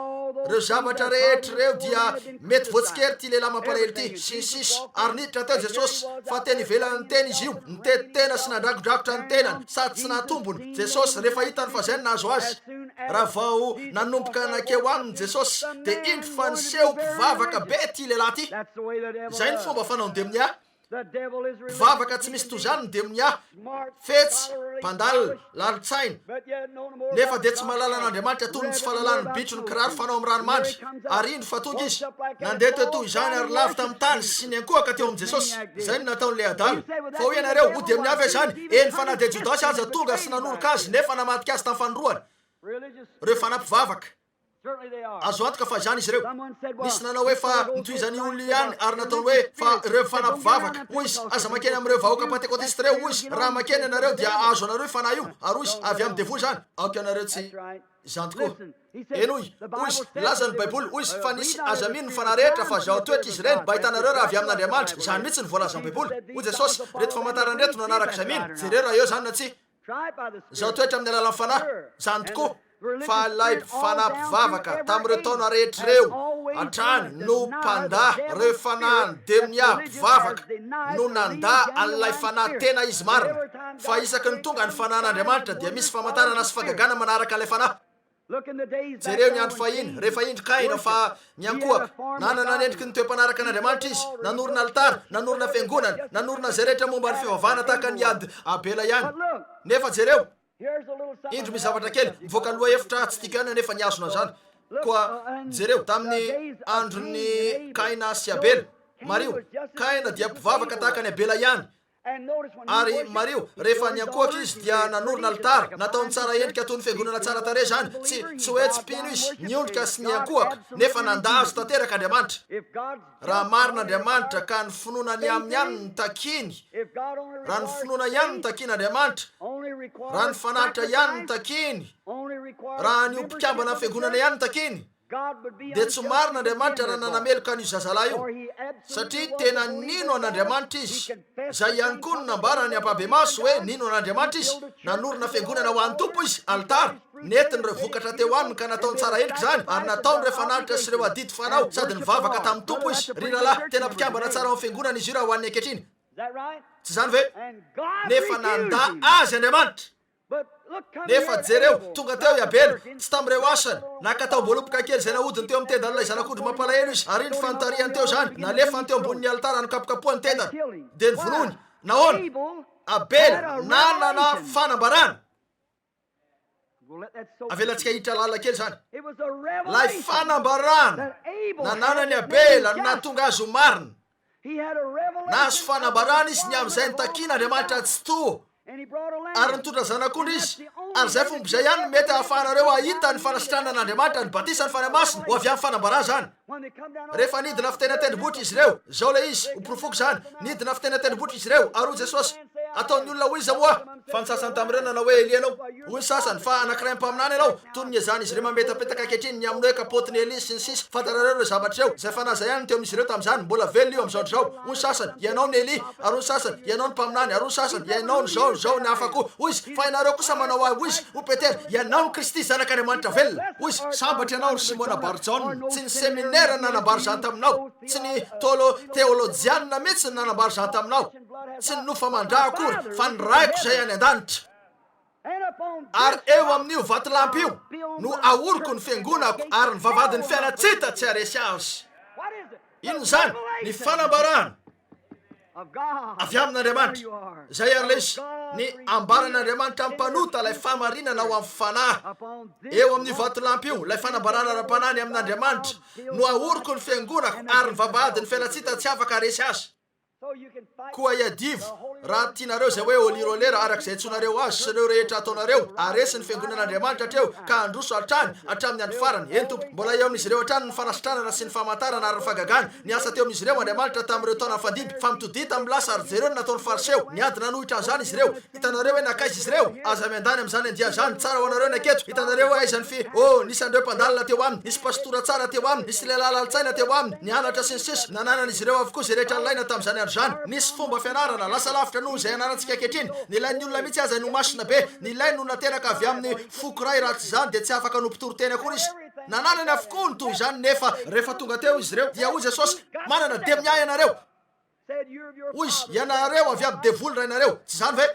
reo zavatra rehetra reo dia mety voatsikery ty lehilahy mampalahelo ty sy ny sisa ary niditra teo Jesosy fa teny ivelany teny izy io nitety tena sy nandragodragotra ny tenany sady tsy nahatombony. Jesosy rehefa hitany fa zay ny nahazo azy raha vao nanomboka nakeo aminy Jesosy dia indro fa niseho mpivavaka be ty lehilahy ty. Zay ny fomba fanaony demonia. Vavaka tsy misy toy zany ny demonia. Fetsy, mpandalina, laritsaina. Nefa dia tsy mahalala an'Andriamanitra toy ny tsy fahalalany bitro ny kiraro fanao amin'ny ranomandry. Ary indro fa tonga izy nandeha teo toy izany ary lavo tamin'ny tany sy ny ankohaka teo amin'ny Jesosy. Zay no nataony Ilay Adala. Fa ho ianareo ho demonia ve zany? Eny fa na dia Jodasy aza tonga sy nanoroka azy nefa namadika azy tamin'ny fanoroany. Reo fanampivavaka. azo antoka fa zany izy ireo misy nanao hoe fa nitoizany olona ihany ary nataony hoe fa ireo fanampivavaka hoy izy aza makeny am'ireo vahoaka pentekotiste reo hoy izy raha makeny anareo dia azo anareo fanahy io ary hoy izy avy amin'ny devoly zany aoka anareo tsy zany tokoa eny hoy izy laza ny baiboly hoy izy fa nisy aza mino ny fanahy rehetra fa zao toetra izy ireny mba hitanareo raha avy amin'andriamanitra zany mihitsy ny voalaza ny baiboly hoy jesosy reto famantaranreto no anaraka izay mino jereo raha eo zany na tsy zao toetra amin'ny alalan'ny fanahy zany tokoa fa lay fanampivavaka tamin'ireo taona rehetrareo hatrany no mpandà reo fanahy demonia mpivavaka no nandà an'ilay fanahy tena izy marina fa isaky ny tonga ny fanahin'andriamanitra dia misy famantarana sy fagagana manaraka an'ilay fanahy jereo ny andro fahiny rehefa indro kaina fa miankohaka nanana nendriky ny toe-panaraka an'andriamanitra izy nanorona altara nanorona fiangonana nanorona zay rehetra momba ny fivavahana tahaka ny ady abela ihany nefa jereo indro mizavatra kely mivoaka aloha efitra tsy tika ihany nefa niazona zany koa jereo tamin'ny androny kaina sy abela mario kaina dia mpivavaka tahaka ny abela ihany ary mario rehefa niankohaka izy dia nanorona altara nataony tsara endrika atony fiangonana tsara tare zany tsy hoe tsy pino izy niondrika sy niankohaka nefa nandà azo tanteraka andriamanitra raha marin'andriamanitra ka ny finoana ny aminy ihany ny takiny raha ny finoana ihany ny takiny andriamanitra raha ny fanahitra ihany ny takiny raha ny ompikambana ny fiangonana ihany ny takiny dia tsy marin'andriamanitra raha nanameloka an'io zazalahy io satria tena nino an'andriamanitra izy zay ihany koa no nambarany ampabe maso hoe nino an'andriamanitra izy nanorona fiangonana ho an'ny tompo izy altara netiny reo vokatra teo aminy ka nataony tsara endrika zany ary nataony re fanaritra sy reo adidy fanao sady nivavaka tamin'ny tompo izy ry lalahy tena mpikambana tsara amin'ny fiangonana izy io raha ho an'ny ankehitriny tsy zany ve nefa nandà azy andriamanitra nefa jereo tonga teo iabela tsy tamin'ireo asany nakatao-boalopoka kely zay nahodiny teo amin'ny tendany ilay zanak'ondry mampalahelo izy ary ny fanotariany teo zany nalefany teo ambonin'ny altara nokapokapohany tendany dia ny vonoiny nahoana abela nanana fanambarana avelantsika hiditra lala kely zany lay fanambarana nananany abela no natonga azy ho marina nahazo fanambarana izy ny amin'izay nitakina andriamanitra tsy toa ary nitondra zanak'ondry izy ary zay fomba zay ihany mety ahafahanareo ahita ny fanasitranan'andriamanitra ny batisa ny fanamasina ho avy amin'ny fanambarana zany rehefa nidina fitena tendrombohitra izy ireo zao le izy hoprofoko zany nidina fitena tendrombohitra izy ireo ary ho jesosy ataony olona ho iza moa fa ny sasany tamin'ireo nanao hoe Elia anao hoy ny sasany fa anankiray mpaminany ianao toy ny zany izy ireo mametapetaka ankehitriny ny amin'ny hoe kapotiny Elia sy ny sisa fantarareo reo zavatra ireo zay fanaza ihany teo amin'izy ireo tamin'izany mbola velona io amin'izao zao hoy ny sasany ianao ny Elia ary hoy ny sasany ianao ny mpaminany ary hoy ny sasany ianao ny zao ny hafa koa hoy izy fa ianareo kosa manao ahy hoy izy ho Petera ianao ny Kristy zanak'Andriamanitra velona hoy izy sambatra ianao ny Simona Barjona tsy ny seminaire nanambary zany taminao tsy ny teolojianina mihitsy ny nanambary zany taminao tsy ny nofamandra akory fa ny raiko zay any an-danitra ary eo amin'io vatolampy io no aoroko ny fiangonako ary ny vavadiny fiainatsita tsy aresy azy ino zany ny fanambarana avy amin'andriamanitra zay ary le izy ny ambaran'andriamanitra ampanota lay famarinana ho amin'ny fanahy eo amin'ny vatolampy io lay fanambarana ra-panany amin'andriamanitra no aoroko ny fiangonako ary ny vavadiny fiainatsita tsy afaka aresy azy koa iadivo raha tianareo zay hoe olirolera arak'izay tsonareo azy sy reo rehetra ataonareo aresy ny fiangonan'andriamanitra hatreo ka androso hatrany hatramin'ny andro farany eny tompo mbola eo amin'izy ireo hatrany ny fanasitranana sy ny famantarana ary ny fagagana niasa teo amin'izy ireo andriamanitra tamin'ireo taona fandimby fa mitodita amin'ny lasa ary jereo nataony fariseo niady nanohitra an'izany izy ireo hitanareo hoe nakaiza izy ireo aza miandany amin'izany andia zany tsara ho anareo naketo hitanareo hoe aizany fi nisy andreo mpandalina teo aminy nisy pastora tsara teo aminy nisy lehilahy lalitsaina teo aminy nianatra sy ny sisa nananan'izy ireo avokoa zay rehetra nolaina tamin'izany andro zany nisy fomba fianarana lasa lavitra noho zay anarantsika ankehitriny nilain'ny olona mihitsy aza no masina be nilay no nateraka avy amin'ny foko ray ratsy zany dia tsy afaka nompitoriteny akory izy nananany avokoa ny toy zany nefa rehefa tonga teo izy ireo dia hoy Jesosy manana demia ianareo hoy izy ianareo avy amin'ny devoly ra ianareo tsy zany ve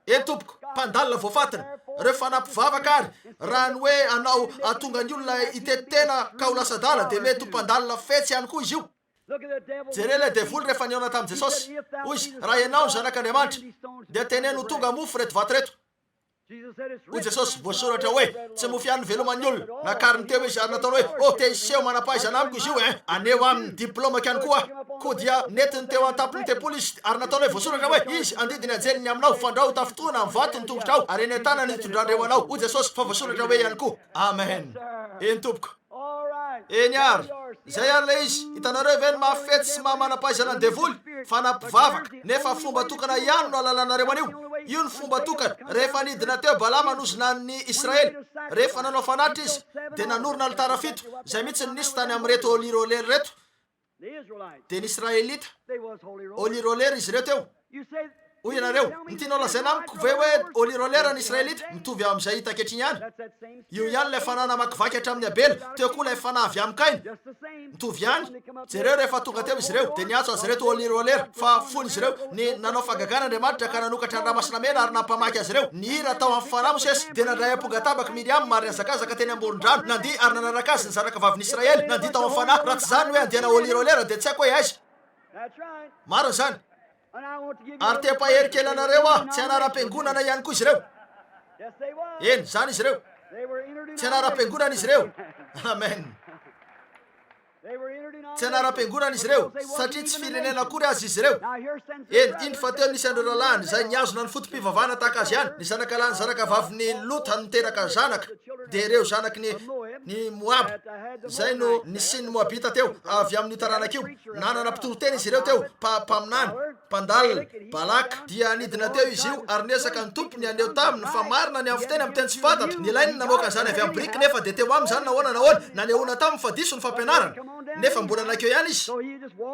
eny tompoko mpandalina voafatana reo fanampivavaka ary raha ny hoe anao atonga ny olona itetena ka ho lasa dala dia mety ho mpandalina fetsy ihany koa izy io jereo le devoly rehefa niona tamin'i Jesosy hoy izy raha ianao ny zanak'Andriamanitra dia teneno ho tonga mofo reto vato reto hoy Jesosy voasoratra hoe tsy mofo ihany veloman'ny olona nakariny teo izy ary nataony hoe te iseho manampahaizana amiko izy io aneo amin'ny diplômaka ihany koa koa dia netiny teo an-tampony tempolo izy ary nataony hoe voasoratra hoe izy andidiny ajeniny aminao fandrao tafotoana amin'ny vato ny tongotra ao ary eny an-tanany hitondrandreo anao hoy Jesosy fa voasoratra hoe ihany koa amen eny tompoko eny ary zay ary le izy hitanareo ve ny mahafetsy sy mahamanam-pahaizana ny devoly fanampivavaka nefa fomba tokana ihany no alalanareo anio. Io ny fomba tokana rehefa nidina teo Balama nozona ny Israely rehefa nanao fanatitra izy dia nanorona alitara fito zay mihitsy nisy tany amin'reto olirolery reto dia ny Israelita olirolery izy reo teo. Hoy ianareo nitianao lazaina amiko ve hoe olirolera ny Israelita mitovy amin'izay hita ankehitriny ihany. Io ihany ilay fanana makivaky hatramin'ny Abela teo koa ilay fanahy avy amin'ny Kainy mitovy ihany. Jereo rehefa tonga teo izy reo dia niatso azy reto olirolera fa fony izy reo ny nanao fagagana Andriamanitra ka nanokatra ny ramasina mena ary nampamaky azy reo. Ny hira tao amin'ny fanahy Mosesy dia nandray ampongatabaka Miriam mary azakazaka teny amboron-drano nandihy ary nanaraka azy ny zanaka vavin'ny Israely nandihy tao amin'ny fanahy. Raha tsy zany hoe andiana olirolera dia tsy haiko hoe aiza. Maro zany. Ary te-pahery kely anareo tsy anaram-piangonana ihany koa izy reo. Eny zany izy reo tsy anaram-piangonana izy reo. Amen. Tsy anaram-piangonana izy reo satria tsy firenena akory azy izy reo. Eny indro fa teo nisy andro ralany zay niazona ny fotom-pivavahana tahaka azy ihany. Ny zanaka lahy ny zanaka vavin'ny Lota niteraka zanaka dia ireo zanaky ny Moab zay no nisy ny Moabita teo avy amin'ny taranaka io. Nanana mpitorotena izy ireo teo mpaminany mpandalina Balaka dia nidina teo izy io ary niesaka ny tompony aneo taminy fa marina ny amin'ny fiteny amin'ny teny tsy fantatra. Ny lainy namoaka zany avy amin'ny briky nefa dia teo aminy zany nahoana nanehoana taminy fa diso ny fampianarana nefa mbola nakeo ihany izy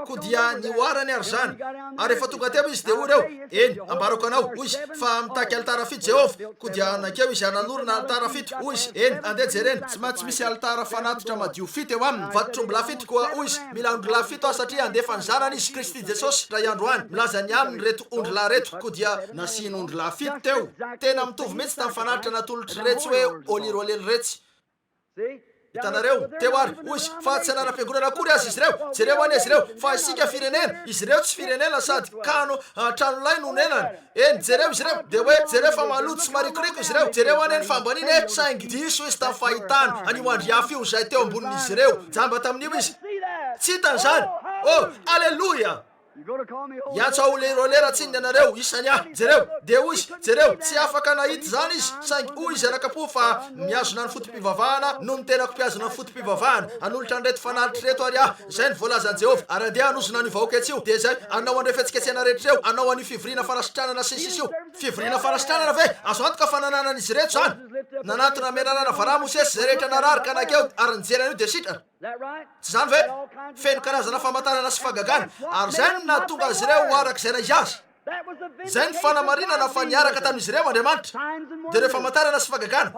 ko dia nioarany ary zany. Ary rehefa tonga teo izy dia ho reo eny ambarako anao hoy izy fa mitaky alitara fito Jehova ko dia nakeo izy ananorona alitara fito hoy izy eny andeha jerena tsy maintsy misy alitara fanatitra madio fito eo aminy vatotrombola fito koa hoy izy mila ondrola fito aho satria andefa ny zanany izy Kristy Jesosy raha andro any milaza ny aminy reto ondrola reto ko dia nasiny ondrola fito teo tena mitovy mihitsy tamin'ny fanatitra natolotry retsy hoe olirolely retsy. Hitanareo teo ary hoy izy fa tsy anaram-piangonana akory azy izy reo. Jereo any izy reo fa isika firenena izy reo tsy firenena sady kano trano lay no nenany. Eny jereo izy reo dia hoe jereo fa maloto sy marikoriko izy reo. Jereo any eny fambaniny saingy diso izy tamin'ny fahitana anio andro hafa io zay teo ambonin'izy reo jamba tamin'io izy tsy hitany zany. Oh alleluia. Iatso olirolera tsiny ianareo isany jereo dia hoy izy jereo tsy afaka nahita zany izy saingy hoy izy anakapo fa miazona ny fotom-pivavahana no nitenako mpiazona ny fotom-pivavahana anolotra ny reto fanalitry reto ary zay ny voalazan'i Jehova ary andeha anozona ny vahoaka etsy io dia zay anao an'ireo fihetsiketsena rehetra eo anao an'io fivorina fanasitranana sisisy io. Fivorina fanasitranana ve azo antoka fanananany izy reto zany nanatona menarana varah Mosesy zay rehetra nararika anakeo ary nijerana io dia sitrana tsy zany ve feno karazana famantarana sy fagagana ary zay no nahatonga azy ireo hoaraka izay naizy azy. Zay ny fanamarinana fa niaraka tamin'izy ireo Andriamanitra dia ireo famantarana sy fagagana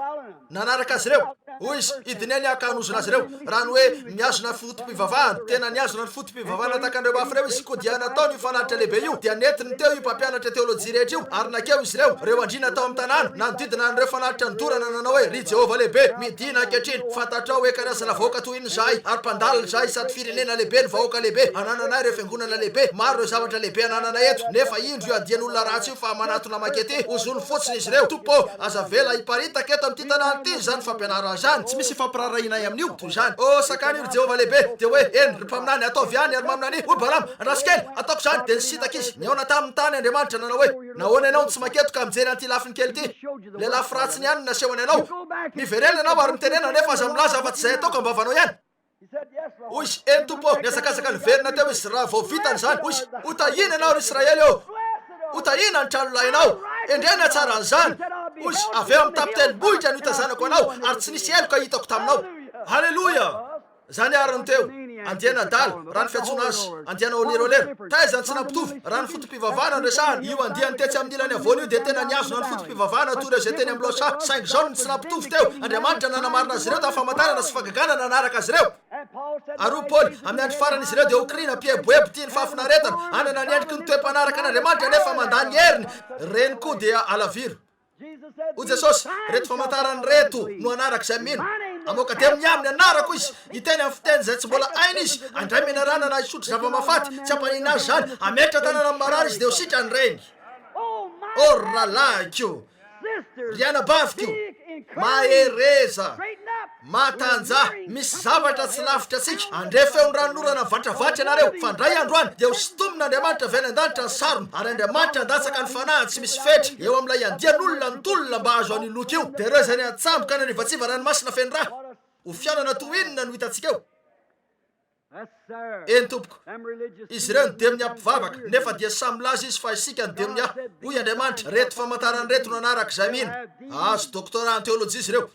nanaraka azy ireo. Hoy izy idiny aka hanozona azy ireo raha ny hoe miazona fotom-pivavahana tena niazona ny fotom-pivavahana takandreo mafy reo izy ko dia nataony io fanaritra lehibe io dia netiny teo io mpampianatra teolojia rehetra io ary nakeo izy reo andrina tao amin'ny tanàna nanodidina an'ireo fanaritra nidorana nanao hoe ry Jehova lehibe midina ankehitriny fantatrao hoe karazana vahoaka toy iny zahay ary mpandalina zahay sady firenena lehibe ny vahoaka lehibe anananay ireo fiangonana lehibe maro ireo zavatra lehibe ananana eto nefa indro io adian'olona ratsy io fa manatona makety ozony fotsiny izy reo tompo aza vela hiparitaka eto amin'ity tanàna ity zany fampianarana zany tsy misy fampirarahinay amin'io toy zany. O sakany io ry Jehova lehibe dia hoe eny ry mpaminany ataovy any ary maminany hoy Balama andrasikely ataoko zany dia nisitaka izy niaona tamin'ny tany Andriamanitra nanao hoe nahoana ianao tsy maketoka mijery an'ity lafiny kely ity le lafy ratsiny ihany nasehony ianao miverena ianao ary mitenena nefa aza milaza fa tsy zay ataoko ambavanao ihany. Hoy izy eny tompo niazakazaka niverina teo izy raha vao vitany zany hoy izy hotahina ianao ry Israely eo hotahina ny trano lahinao endrena tsara an'izany. Hoy izy avy eo amin'ny tapiteny-bohitra no hitazanako anao ary tsy nisy eloka hitako taminao. Halleluia. Zany ariny teo andiana adala raha ny fiantsona azy andiana olirolera taizany tsy nampitovy raha ny fotom-pivavahana andresahany io andiany tetsy amin'ny ilany avoana io dia tena niazona ny fotom-pivavahana toy ireo zay teny amin'ny losa saingy zao ny tsy nampitovy teo Andriamanitra nanamarina azy ireo tamin'ny famantarana sy fagagana nanaraka azy ireo. Ary Paoly amin'ny andro farany izy ireo dia hokrina mpieboebo tia ny fahafinaretana anana ny endriky ny toe-panaraka an'Andriamanitra nefa mandany heriny reny koa dia alaviro. O Jesosy reto famantarany reto no anaraka izay mino amoaka dia amin'ny aminy anarako izy hiteny amin'ny fiteny zay tsy mbola ainy izy andray menarana na isotro zava-mafaty tsy ampanina azy zany ametra tanana amin'ny marary izy dia ho sitrany reny. O ralahiko ry anabaviko mahereza matanja misy zavatra tsy lavitra atsika andre feony ranolorana vatravatra ianareo fa ndray androany dia ho sotomin'Andriamanitra avy any an-danitra ny sarony ary Andriamanitra andatsaka ny fanahy tsy misy fetra eo amin'ilay andian'olona nitolona mba azo any loka io dia ireo zay ny atsamboka na ny vatsiva ranomasina feno raha ho fianana toinina no hitantsika eo. eny tompoko izy ireo ny demnia mpivavaka nefa dia samy laza izy fa isika ny demnia hoy Andriamanitra reto famantarany reto no anarak' izay mihina azo doctorat en théologie izy ireo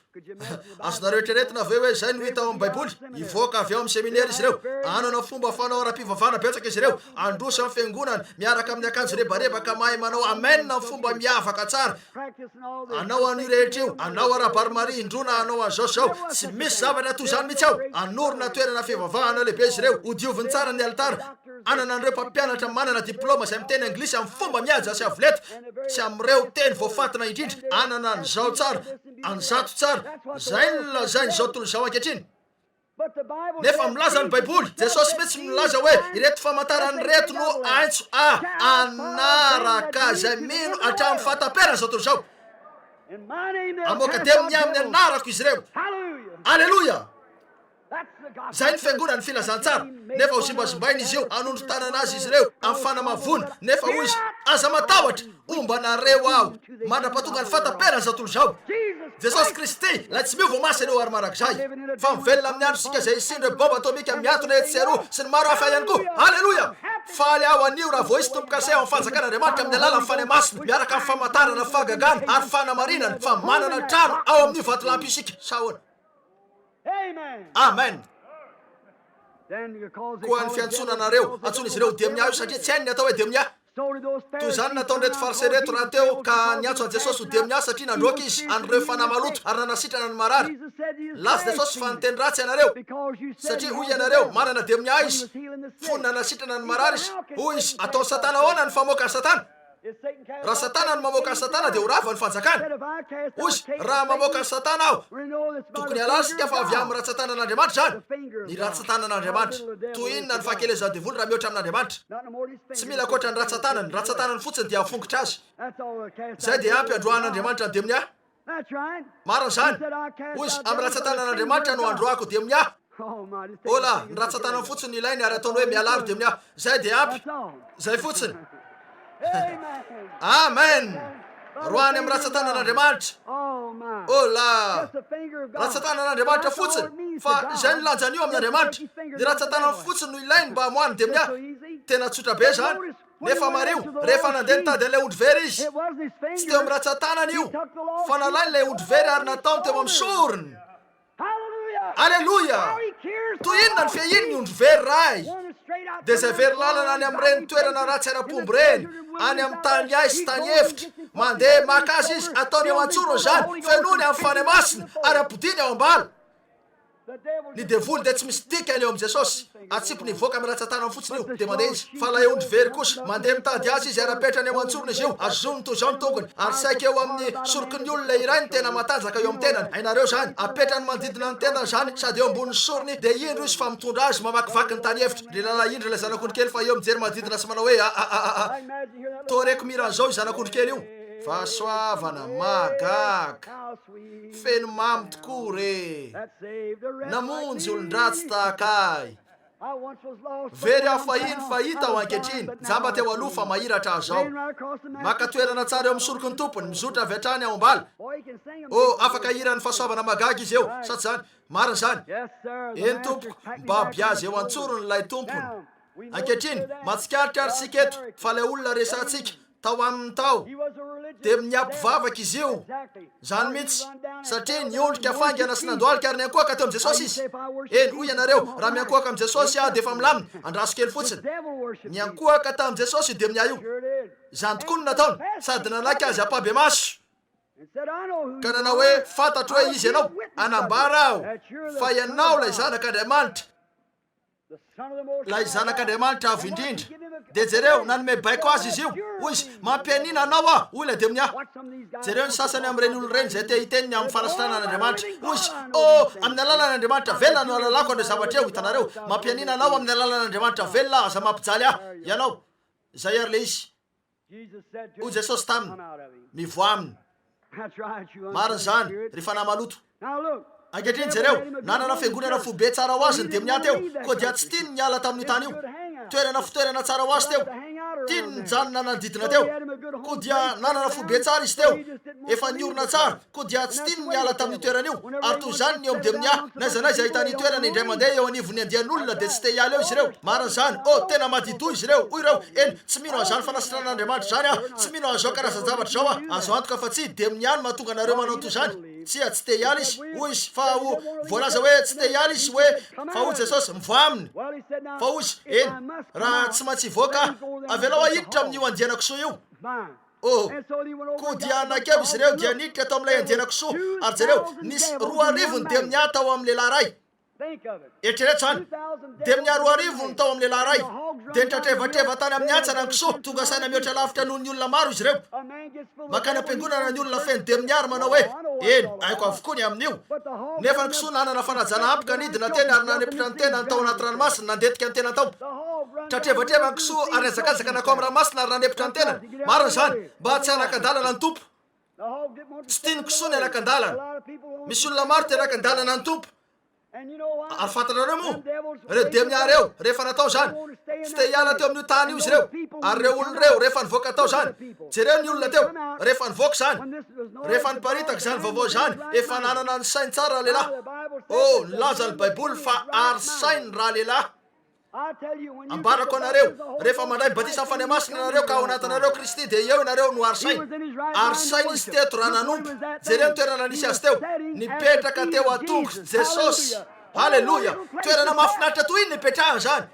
azonareo etreretina aveo hoe zay no hita ao amin'ny baiboly ivoaka avy ao amin'ny seminaire izy ireo anana fomba fanao ara-pivavana betsaka izy ireo androsa amin'ny fiangonana miaraka amin'ny akanjo rebarebaka mahay manao amenna ny fomba miavaka tsara anao an'io rehetra io anao ara-baromari indrona anao an'izao zao tsy misy zavatra toy izany mihitsy ao anorona toerana fivavahana lehibe izy ireo hodioviny tsara ny alitara anana an'ireo mpampianatra manana diplôma izay miteny anglisy amin'ny fomba mihaja sy avoleta sy amin'ireo teny voafatina indrindra anana an'izao tsara an'zato tsara zay ny lazay nyzao tontolo izao ankehitriny nefa milaza ny baiboly jesosy mihitsy milaza hoe ireto famantarany reto no aintso anaraka zay mino hatramin'ny fahataperana zao tontolo izao amoaka demnia amin'ny anarako izy ireo alleloia zay ny fiangonany filazantsara nefa ho simbazimbainy izy io anondro tanana azy izy ireo amin'ny fanamavony nefa hoy izy aza matahotra ombanareo aho mandrapatonga ny fataperana zao tontolo izao jesosy kristy la tsy miova masy aneo ary marak'izay fa mivelona amin'ny andro sika zay isindre bomba atomika miantona etsy seroa sy ny maro hafa ihany koa alleloia faly aho anio raha voa isy tompokase ao amin'ny fanjakan'Andriamanitra amin'ny alala mifany masina miaraka amin'ny famantarana fahagagana ary fanamarinana fa manana trano ao amin'ny vatolampy isika sahoana amen koa ny fiantsonanareo antsona izy ireo demnia io satria tsy hainy ny atao hoe demnia toy izany natao reto farisé reto raha teo ka niantso an jesosy ho demnia satria nandroaka izy andreo fanamaloto ary nanasitrana ny marary laza jesosy fa niteny ratsy ianareo satria hoy ianareo manana demnia izy fony nanasitrana ny marary izy hoy izy atao satana ahoana ny famoaka ny satana raha satana ny mamoaka ny satana dia ho rava ny fanjakana hoy izy raha mamoaka ny satana aho tokony alasika fa avy amin'ny ratsatanan'Andriamanitra zany ny ratsatanan'Andriamanitra toy inona ny fahakelezan-devoly raha mihoatra amin'Andriamanitra tsy mila koatra ny ratsatanany ratsatanany fotsiny dia afongotra azy zay dia ampy androan'Andriamanitra ny demnia marina zany hoy izy amin'ny ratsatanan'Andriamanitra no androako demnia ola ny ratsatanany fotsiny ilainy ary ataony hoe mialaro demnia zay dia ampy zay fotsiny amen roany amin'ny ratsatanan'Andriamanitra ola ratsatanan'Andriamanitra fotsiny fa zay ny lanjan'io amin'Andriamanitra ny ratsatanany fotsiny no ilainy mba hamoany demnia tena tsotra be zany nefa mario rehefa nandeha nitady an'ilay ondry very izy tsy teo amin'ny ratsatanany io fa nalainy ilay ondry very ary nataony teo amin'ny sorony alleloia toy inona ny fehiny ny ondry very ray dia zay very lalana any amin'ireny toerana ratsy ara-pombo reny any amin'ny tany aisy tany efitra mandeha maka azy izy ataony eo an-tsoro zany fenony amin'ny fany masina ary ampodiny ao ambala ny devoly dia tsy misy tika eo amin'ny jesosy atsipony voaka amin'ny ratsatanany fotsiny io dia mandeha izy fa la ondry very kosa mandeha mitady azy izy ara-petrany eo an-tsorony izy io azony toy izao ny tongony ary saika eo amin'ny soroky ny olona iray ny tena matanjaka eo amin'ny tenany hainareo zany apetrany manodidina ny tenany zany sady eo ambony sorony dia indro izy fa mitondra azy mamakivaky ny tany efitra le lala indro ilay zanak'ondry kely fa eo mijery manodidina sy manao hoe toreko miran'izao io zanak'ondry kely io fahasoavana magaka feno mamy tokoa re namonjy olon-dratsy tahakay very aho fahita ao ankehitriny jamba teo aloha fa mahiratra azao maka toerana tsara eo amin'ny soroky ny tompony mizotra avy hatrany ao ambala afaka hirany fahasoavana magaga izy eo saty zany marina zany eny tompoko mibaby azy eo antsorony lay tompony ankehitriny matsikaritra ary sika eto fa lay olona resantsika tao amin'ny tao dia miampivavaka izy io zany mihitsy satria niondrika fangana sy nandohalika ary niankohaka teo amin'ny jesosy izy eny hoy ianareo raha miankohaka amin'ny jesosy aho dia efa milamina andraso kely fotsiny niankohaka tamin'ny jesosy io demnia io zany tokoa no nataony sady nanaky azy apabe maso ka nanao hoe fantatro hoe izy ianao anambara aho fa ianao lay zanak'Andriamanitra lay zanak'Andriamanitra avo indrindra dia jereo nanome baiko azy izy io hoy izy mampianina anao aho hoy ilay demnia jereo ny sasany amin'ireny olona ireny zay te hiteniny amin'ny fanasitranan'Andriamanitra hoy izy amin'ny alalan'Andriamanitra velona no alalako an'ireo zavatra eo hitanareo mampianina anao amin'ny alalan'Andriamanitra velona aza mampijaly aho ianao zay ary le izy hoy jesosy taminy mivoa aminy marina zany rehefa namaloto ankehitriny jereo nanana fiangonana fobe tsara ho azy ny demnia teo koa dia tsy tiany niala tamin'io tany io toerana fitoerana tsara ho azy teo tiany janona nanodidina teo koa dia nanana fobe tsara izy teo efa niorona tsara koa dia tsy tiany miala tamin'ny toerana io ary toy zany ny eo am'de miah naiza naiza ahitany toerana indray mandeha eo anivony andian'olona de tsy te hiala eo izy ireo mariny zany tena madito izy ireo hoy ireo eny tsy mino azany fanasitran'andriamanitra zany tsy mino azao karazan-javatra zao azo antoka fa tsy de miniany mahatonga anareo manao toy zany tsy te hiala izy hoy izy fa voalaza hoe tsy te hiala izy hoe fa ho jesosy mivoa aminy fa hoy izy eny raha tsy maintsy voaka avelao ahiditra amin'io andiana-kisoa io koa dia nakeo izy ireo dia niditra tao am'ilay andiana-kisoa ary zareo nisy 2,000 de miah tao amin'ny lehilahy ray eritrereto zany de miah 2,000 tao amin'ny lehilahy ray de nitratrevatreva tany amin'ny antsana ny kisoa tonga saina mihoatra lavitra noho ny olona maro izy ireo makany ampiangonana ny olona feno de miary manao hoe eny aiko avokoa ny amin'io nefa ny kisoa nanana fanajana ampika nidina teny ary nanepitra ny tena ny tao anaty ranomasina nandetika ny tena tao tratrevatreva ny kisoa ary azakazaka nakao amin'ny ranomasina ary nanepitra ny tenany mariny zany mba tsy anakandalana ny tompo tsy tiany kisoa ny anakandalana misy olona maro te anakandalana ny tompo ary fantanareo moa reo de miary eo rehefa natao zany tsy te hiala teo amin'io tany io izy ireo ary reo olona reo rehefa nivoaka tao zany jereo ny olona teo rehefa nivoaka zany rehefa niparitaka zany vaovao zany efa nanana ny sainy tsara lehilahy nilaza ny baiboly fa ary sainy raha lehilahy ambarako anareo rehefa mandray batisa amin'ny faniamasina anareo ka ao anatinareo kristy de eo inareo no ary sainy izy teto raha nanompo jereo ny toerana nisy azy teo nipetraka teo atongotra jesosy halleloia toerana mahafinaritra toy iny nipetrahany zany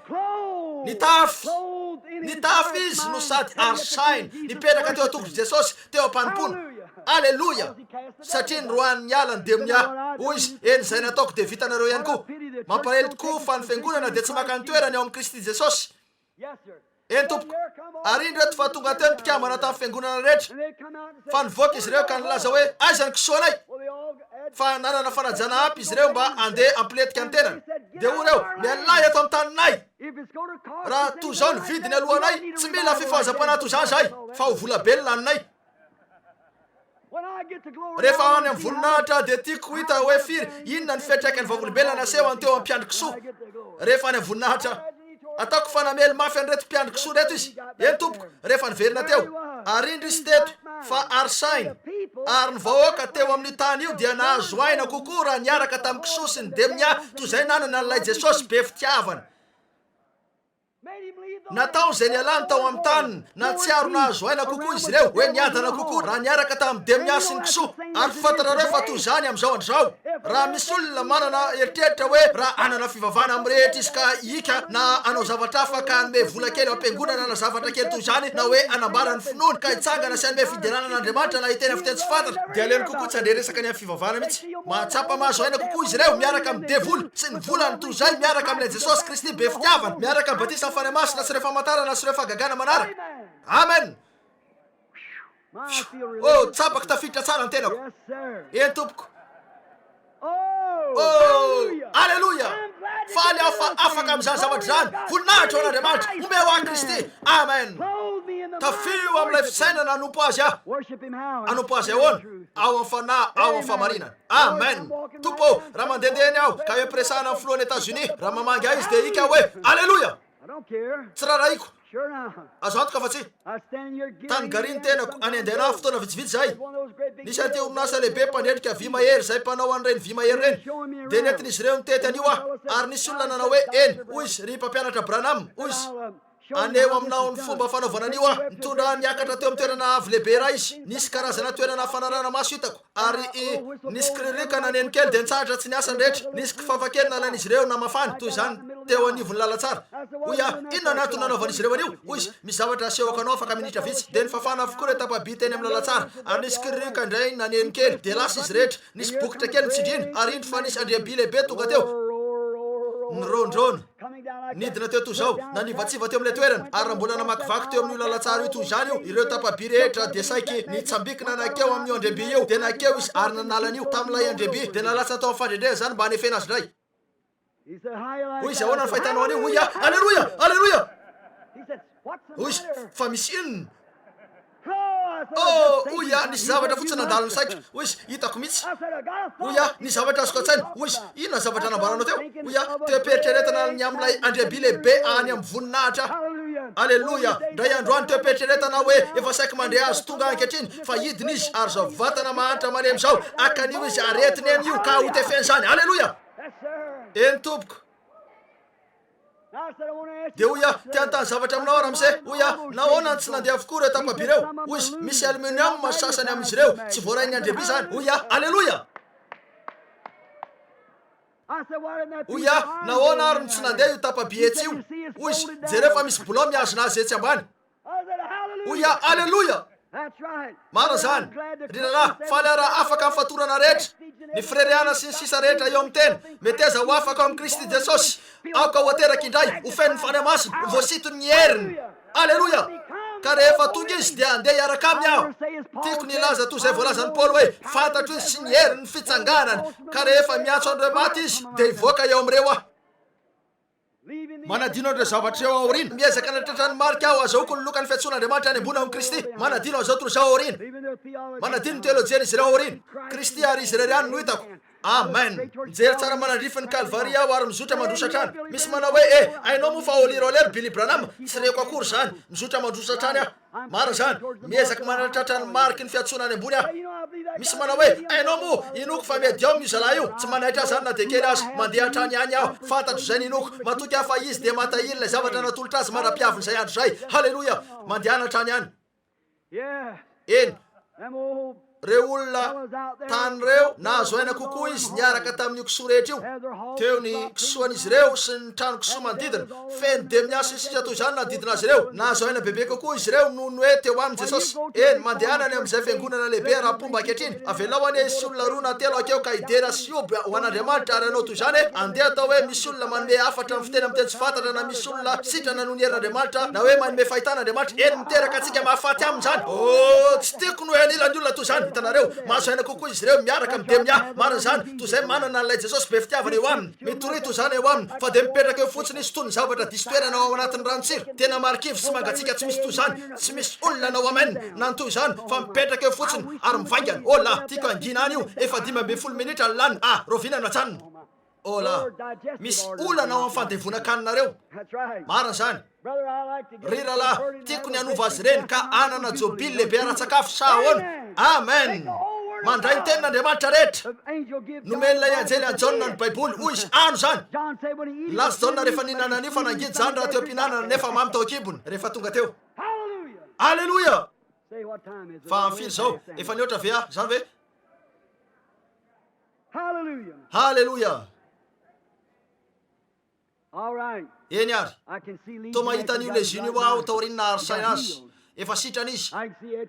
nitafy izy no sady ary sainy nipetraka teo atongotra jesosy teo ampanimpona halleloia satria ny roany nialany de miah hoy izy eny zay nataoko de vitanareo ihany koa mampalahelo tokoa fa ny fiangonana de tsy maka ny toerany ao amin'ny kristy jesosy eny tompoko ary iny reto fa tonga teo ny mpikambana tamin'ny fiangonana rehetra fa nivoaka izy ireo ka nilaza hoe aiza ny kisoanay fa nanana fanajana ampy izy ireo mba andeha ampiletika ny tenany de ho reo mialay eto amin'ny taninay raha toy zao ny vidiny alohanay tsy mila fifahazam-pana toy zany zahay fa ho volabelona aninay rehefa any amin'ny voninahitra de tiako hita hoe firy inona ny fiatraikany vavolombelona naseho any teo am'mpiandry kisoa rehefa any amin'ny voninahitra ataoko fanamely mafy any reto mpiandry kisoa reto izy eny tompoko rehefa niverina teo ary indry izy teto fa ary sainy ary ny vahoaka teo amin'ny tany io dia nahazo aina kokoa raha niaraka tamin'ny kisoa sy ny de miah toy zay nanana an'ilay jesosy be fitiavana natao zay nialany tao amin'ny taniny na tsy aro nahazo aina kokoa izy ireo hoe niadana kokoa raha niaraka tamin'ny de miah sy ny kisoa ary fifantarareo fa toy zany am'izao andrizao raha misy olona manana eritreritra hoe raha anana fivavana amin'ny rehetra izy ka ika na anao zavatra hafa ka anome vola kely ampiangonana na zavatra kely toy zany na hoe anambara ny finoany ka hitsangana sy anome fideranan'andriamanitra na hiteny fiteny tsy fantatra de aleny kokoa tsy andre resaka ny amin'ny fivavana mihitsy mahatsapa mahazo aina kokoa izy ireo miaraka amin'ny devoly sy ny volany toy zay miaraka amin'ilay jesosy kristy be fitiavana miaraka amin'ny batisa amin'ny faniamasina sy rehefamantarana sy refagagana manara amen tsapaka tafiditra tsara ny tenako eny tompoko alleluia faly afaka am'izany zavatra zany voninahitra ho an'andriamanitra ome ho any kristy amen tafio am'ilay fisainana anompo azy anompo azy ahoana ao amin'ny fanahy ao amin'ny famarinana amen tompo raha mandendehany aho ka empresana amin'ny filohan'ny États-Unis raha mamangy ahy izy de ika hoe alleluia tsy raha raiko azo antoka fa tsy tany gariny tenako any andehana fotoana vitsivitsy zay nisy an'ity orinasa lehibe mpanendrika vy mahery zay mpanao an'ireny vy mahery reny de nentin'izy ireo nitety an'io ary nisy olona nanao hoe eny hoy izy ry mpampianatra Branham hoy izy aneo aminao ny fomba fanaovana an'io nitondra niakatra teo amin'ny toerana avy lehibe raha izy nisy karazana toerana fanarana maso hitako ary nisy kiririka naneny kely de nitsahatra tsy niasany rehetra nisy kifafakely nalan'izy ireo na mafany toy zany teo anivony lalatsara hoy inona nato nanaovan'izy ireo an'io hoy izy misy zavatra asehoaka anao afaka minitra vitsy de nifafana avokoa re tapaby teny amin'ny lalatsara ary nisy kiririka indray naneny kely de lasa izy rehetra nisy bokotra kely nitsindrina ary indro fa nisy andriaby lehibe tonga teo nirondrona nidina teo toy zao na nivatsiva teo amin'ilay toerana ary raha mbola namakivaky teo amin'io lalatsara io toy zany io ireo tapaby rehetra de saiky nitsambikina nakeo amin'io andriaby io de nakeo izy ary nanalanyio tamin'ilay andriaby de nalatsy natao amin'ny fandrendreha zany mba hanefena azy ndray hoy izy ahoana ny fahitanao an'io hoy alleluia alleluia hoy izy fa misy inona hoy nisy zavatra fotsiny nandalo ny saiko hoy izy hitako mihitsy hoy nisy zavatra azoko an-tsaina hoy izy inona zavatra nambaranao teo hoy teo peritreretana ny am'ilay andriaby lehibe any amin'ny voninahitra aleloia ndray androany toepetreretana hoe efa saiky mandre azy tonga ankehitriny fa idiny izy ary zao vatana mahanitra manemy zao akan'io izy aretiny eny io ka ho tefeny zany aleloia eny tompoko de oia tiantany zavatra aminao ara am'se oia nahoana tsy nandeha avokoa reo tapaby reo ozy misy aluminium masasany amin'izy reo tsy voarainy andrebi zany oia aleloia oia nahoana ary tsy nandeha io tapaby etsy io ozy jerefa misy bolao miazona azy etsy ambany oia aleloia marina zany riralahy faly araha afaka amin'ny fatorana rehetra ny freriana sy ny sisa rehetra eo amin'ny tena meteza ho afaka amin'ny Kristy Jesosy aoka ho ateraky indray ho feniny fany masina voasitony ny heriny aleloia ka rehefa tonga izy dia andeha hiaraka aminy aho tiako ny laza toy izay voalazan'ny Paoly hoe fantatro izy sy ny heriny fitsanganany ka rehefa miantso andreo maty izy dia hivoaka eo amin'ireo aho manadino andreo zavatra eo aorina miezaka natratrany marika aho azahoko ny lokany fiantson'Andriamanitra any ambony amin'ny Kristy manadino azao torozao aorina manadino ny teolojiana izy ireo aorina Kristy ary izy rery any no hitako amen mijery tsara manandrifiny Kalvaria aho ary mizotra mandrosatrany misy manao hoe ainao moa fa olirolero Billy Branham tsy reko akory zany mizotra mandrosatrany aho mara zany miezaka manatratra ny mariky ny fiantsonany ambony aho misy manao hoe ainao moa inoko fa medium io zalahy io tsy manaitra zany na de kely azy mandeha hatrany any aho fantatro zay ninoko matoky aho fa izy de matahiny lay zavatra natolotra azy mara-piaviny zay andro zay halleloia mandehana hatrany any eny reo olona tany reo nahazo aina kokoa izy niaraka tamin'io kisoa rehetra io teo ny kisoan'izy reo sy ny trano kisoa manodidina feno de miasa sisa toy zany nanodidina azy reo nahazo aina bebe kokoa izy reo noho ny hoe teo aminy Jesosy eny mandehana any am'izay fiangonana lehibe raha-pomba ankehitriny avelao any misy olona roa na telo akeo ka idera sy oby ho an'Andriamanitra ary anao toy zany andeha atao hoe misy olona manome afatra amin'ny fiteny amin'ny teny tsy fantatra na misy olona sitrana noho ny herin'Andriamanitra na hoe manome fahitan'Andriamanitra eny miteraka atsika mahafaty aminy zany tsy tiako no hoe anilan'ny olona toy zany hitanareo mahazo aina kokoa izy reo miaraka midemia marina zany toy zay manana n'ilay Jesosy be fitiavana eo aminy mitorito zany eo aminy fa de mipetraka eo fotsiny izy toy ny zavatra diso toerana ao anatin'ny ranotsira tena marikivy sy mangatsika tsy misy toy zany tsy misy olona nao amen nantoy zany fa mipetraka eo fotsiny ary mivaingana ola tiako angina any io efa 15 minitra ny lany rovinana tsaniny ola misy olana ao amin'ny fandevona-kaninareo marina zany riralahy tiako ny anova azy reny ka anana jobily lehibe ara-tsakafo sa ahoana amen mandray ny tenin'Andriamanitra rehetra nomen'ilay anjely any Jaona ny baiboly hoy izy ano zany lasy Jaona rehefa nihinanan'io fa nangidy zany raha teo am-pihinanana nefa mamy tao an-kibony rehefa tonga teo alleloia fa amfiry zao efa niotra ve zany ve halleloia eny ary to mahita an'io leziny io aho taorinina arisaina azy efa sitran'izy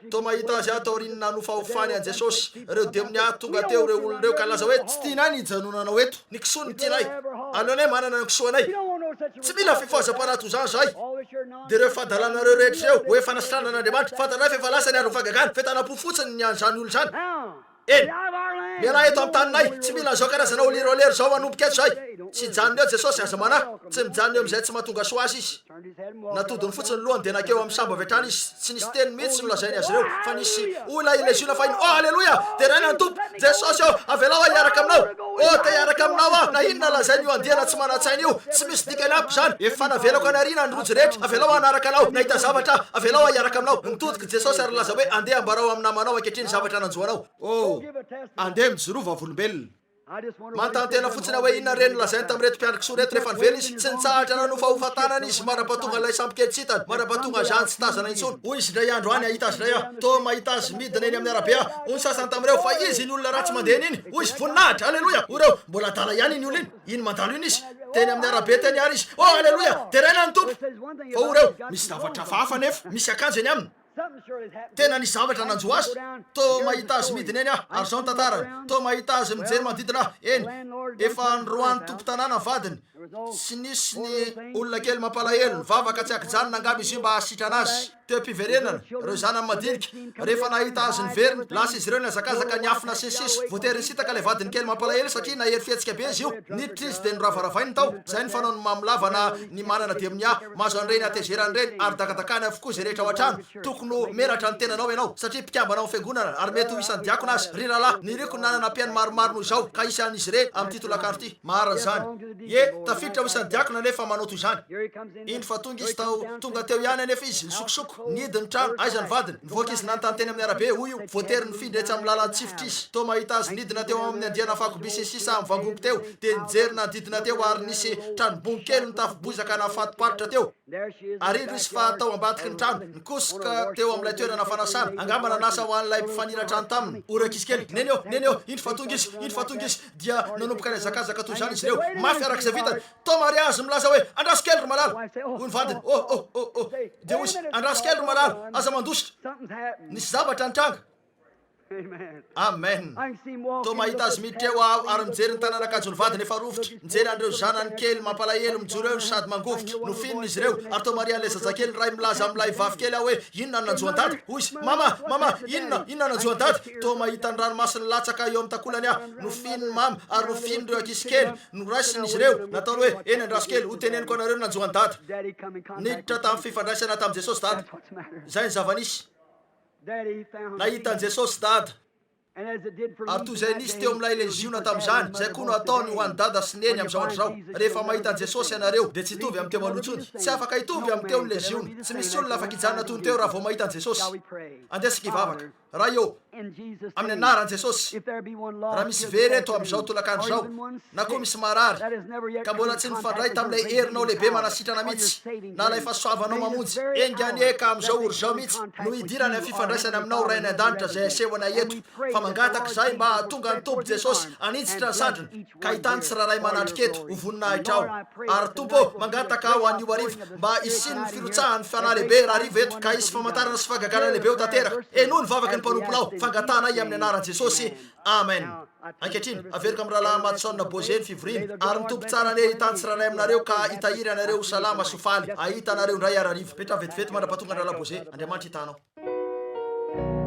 to mahita azy aho taorinina nofahofany an Jesosy reo demony aho tonga teo reo olon reo ka laza hoe tsy tianay ny hijanonanao eto ny kisoa ny tianay aleonay manana ny kisoanay tsy mila fifaza-panato zany zahay de reo fadalanareo rehetra reo hoe fanasitrana an'Andriamanitra fantanay fa efa lasa ny andro fagagana fetana-po fotsiny ny an'izany olo zany eny mialahy eto amin'ny taninay tsy mila zao karazana olirolero zao anomboka eto zahay tsy janony eo Jesosy aza manahy tsy mijanony eo am'izay tsy mahatonga soa azy izy natodiny fotsiny lohany de nakeo amin'ny sambo avy hatrany izy tsy nisy teny mihitsy nolazainy azy reo fa nisy olona ilezina fa iny alleloia de raina ny tompo Jesosy eo avelao aho hiaraka aminao te hiaraka aminao aho na inona lazainy io andiana tsy manatsainy io tsy misy dikany ampy zany efa navelako anarina ny rojo rehetra avelao aho anaraka anao nahita zavatra avelao aho hiaraka aminao nitodiky Jesosy ary laza hoe andeha ambarao amin'ny namanao ankehitriny zavatra nanjoanao andeha mijorova volombelona mantantena fotsiny hoe inona reny lazainy tamin'reto mpiandrakisoa reto rehefa nively izy tsy nitsahatra na nofahofatanana izy marapatonga lay sampikely tsitany marapatonga zany tsy tazana intsony hoy izy ndray andro any ahita azy ray aho to mahita azy midina eny amin'ny arabe aho ony sasany tamin'ireo fa izy ny olona ratsy mandehany iny hoy izy voninahitra alleloia ho reo mbola adala ihany iny olo iny mandalo iny izy teny amin'ny arabe teny ary izy alleloia de raina ny tompo fa ho reo misy zavatra fahafa nefa misy akanjo eny aminy tena nisy zavatra nanjo azy to mahita azy midina eny aho ary zao ny tantarany to mahita azy mijery manodidina aho eny efa nroany tompo tanàna vadiny tsy nisy ny olona kely mampalahelo ny vavaka tsy akijanona angamy izy io mba hasitrana azy teo am-piverenana reo zany amin'ny madinika rehefa nahita azy ny veriny lasa izy reo ny azakazaka ny afina sy ny sisa voatery ny sitaka lay vadiny kely mampalahelo satria nahery fietsika be izy io niditra izy de noravaravainy tao zay ny fanao ny mamilava na ny manana de amin'ny aho mahazo an'ireny atezerany reny ary dakadakany avokoa zay rehetra ao an-trano tokony meratra ny tenanao ianao satria mpikambana fiangonana ary mety ho isan'ny diakona azy ry rahalahy ny reko nanana mpiany maromaro noho izao ka isan'izy re amin'ny titolakandro ity marina zany tafiditra ho isan'ny diakona nefa manao toy izany iny fa tonga izy tonga teo ihany anefa izy nisokosoko nidiny trano aizany vadiny nivoaka izy nanontany teny amin'ny arabe hoy io voatery nifindra etsy amin'ny lalany tsifitra izy to mahita azy nidina teo amin'ny andiana fakobisesisa amin'ny vangompo teo dia nijery nadidina teo ary nisy tranom-bongo kely nitafy-bozaka nafatiparitra teo ary indro izy fa tao ambadiky ny trano nikosoka teo amin'ilay toerana fanasana angambana nasa ho an'ilay mpifanina trano taminy orakizy kely neny eo indro fa tonga izy dia nanomboka ny zakazaka toy izany izy reo mafy arak'izay vitany to mariazy milaza hoe andraso kely ry malala hoy ny vadiny dia hoy izy andraso kely ry malala aza mandositra nisy zavatra nitranga amen to mahita azy miditra eo ary mijery ny tanànakajy ny vadiny efa rofotra mijery an'ireo zanany kely mampalahelo mijoro eo sady mangovotra no finony izy reo ary to maria ilay zazakely ray milaza amin'ilay vavy kely aho hoe inona ny nanjoan-dady hoy izy mama inona nanjoan-dady to mahita ny ranomasiny latsaka eo amin'ny takolany aho no finony mamy ary no finony ireo ankizy kely no raisiny izy reo nataony hoe eny andraso kely ho teneniko anareo nanjoan-dady niditra tamin'ny fifandraisana tamin'i jesosy dady zay ny zavanisy nahitany jesosy dada ary toy izay nisy teo amin'ilay leziona tamin'izany zay koa no ataony ho an'ny dada sy neny amin'izao androzao rehefa mahitany jesosy ianareo dia tsy hitovy amin'ny teo malotsony tsy afaka hitovy amin'ny teo ny leziona tsy misy olona afaka hijanona toy ny teo raha vao mahitany jesosy andesika hivavaka raha eo amin'ny anaran'i jesosy raha misy very eto amin'izao tolakandro zao na koa misy marary ka mbola tsy nifandray tamin'ilay herinao lehibe manasitrana mihitsy na ilay fahasoavanao mamonjy engany eka amin'izao oro zao mihitsy no hidirana fifandraisana aminao ray ny an-danitra zay asehoana eto fa mangataka izay mba tonga ny tompo jesosy anitsitra ny sandriny ka hitany tsiraray manatrika eto ho voninahitra ao ary tompo mangataka ao an'io arivo mba isiny ny firotsahany fanahy lehibe raha arivo eto ka isy famantarana sy fagagana lehibe ho tanteraka eno ny vavaky ny mpanomponao fangatana i amin'ny anaran'i jesosy amen ankehitriny averiko amin'ny rahalahy matsona bozeny fivoriny ary mitompo tsara ne hitany tsiraray aminareo ka hitahiry anareo salama sofaly ahita anareo ndray ararivo petra vetivety mandrapatonga ny rahalahy boze andriamanitra hitanao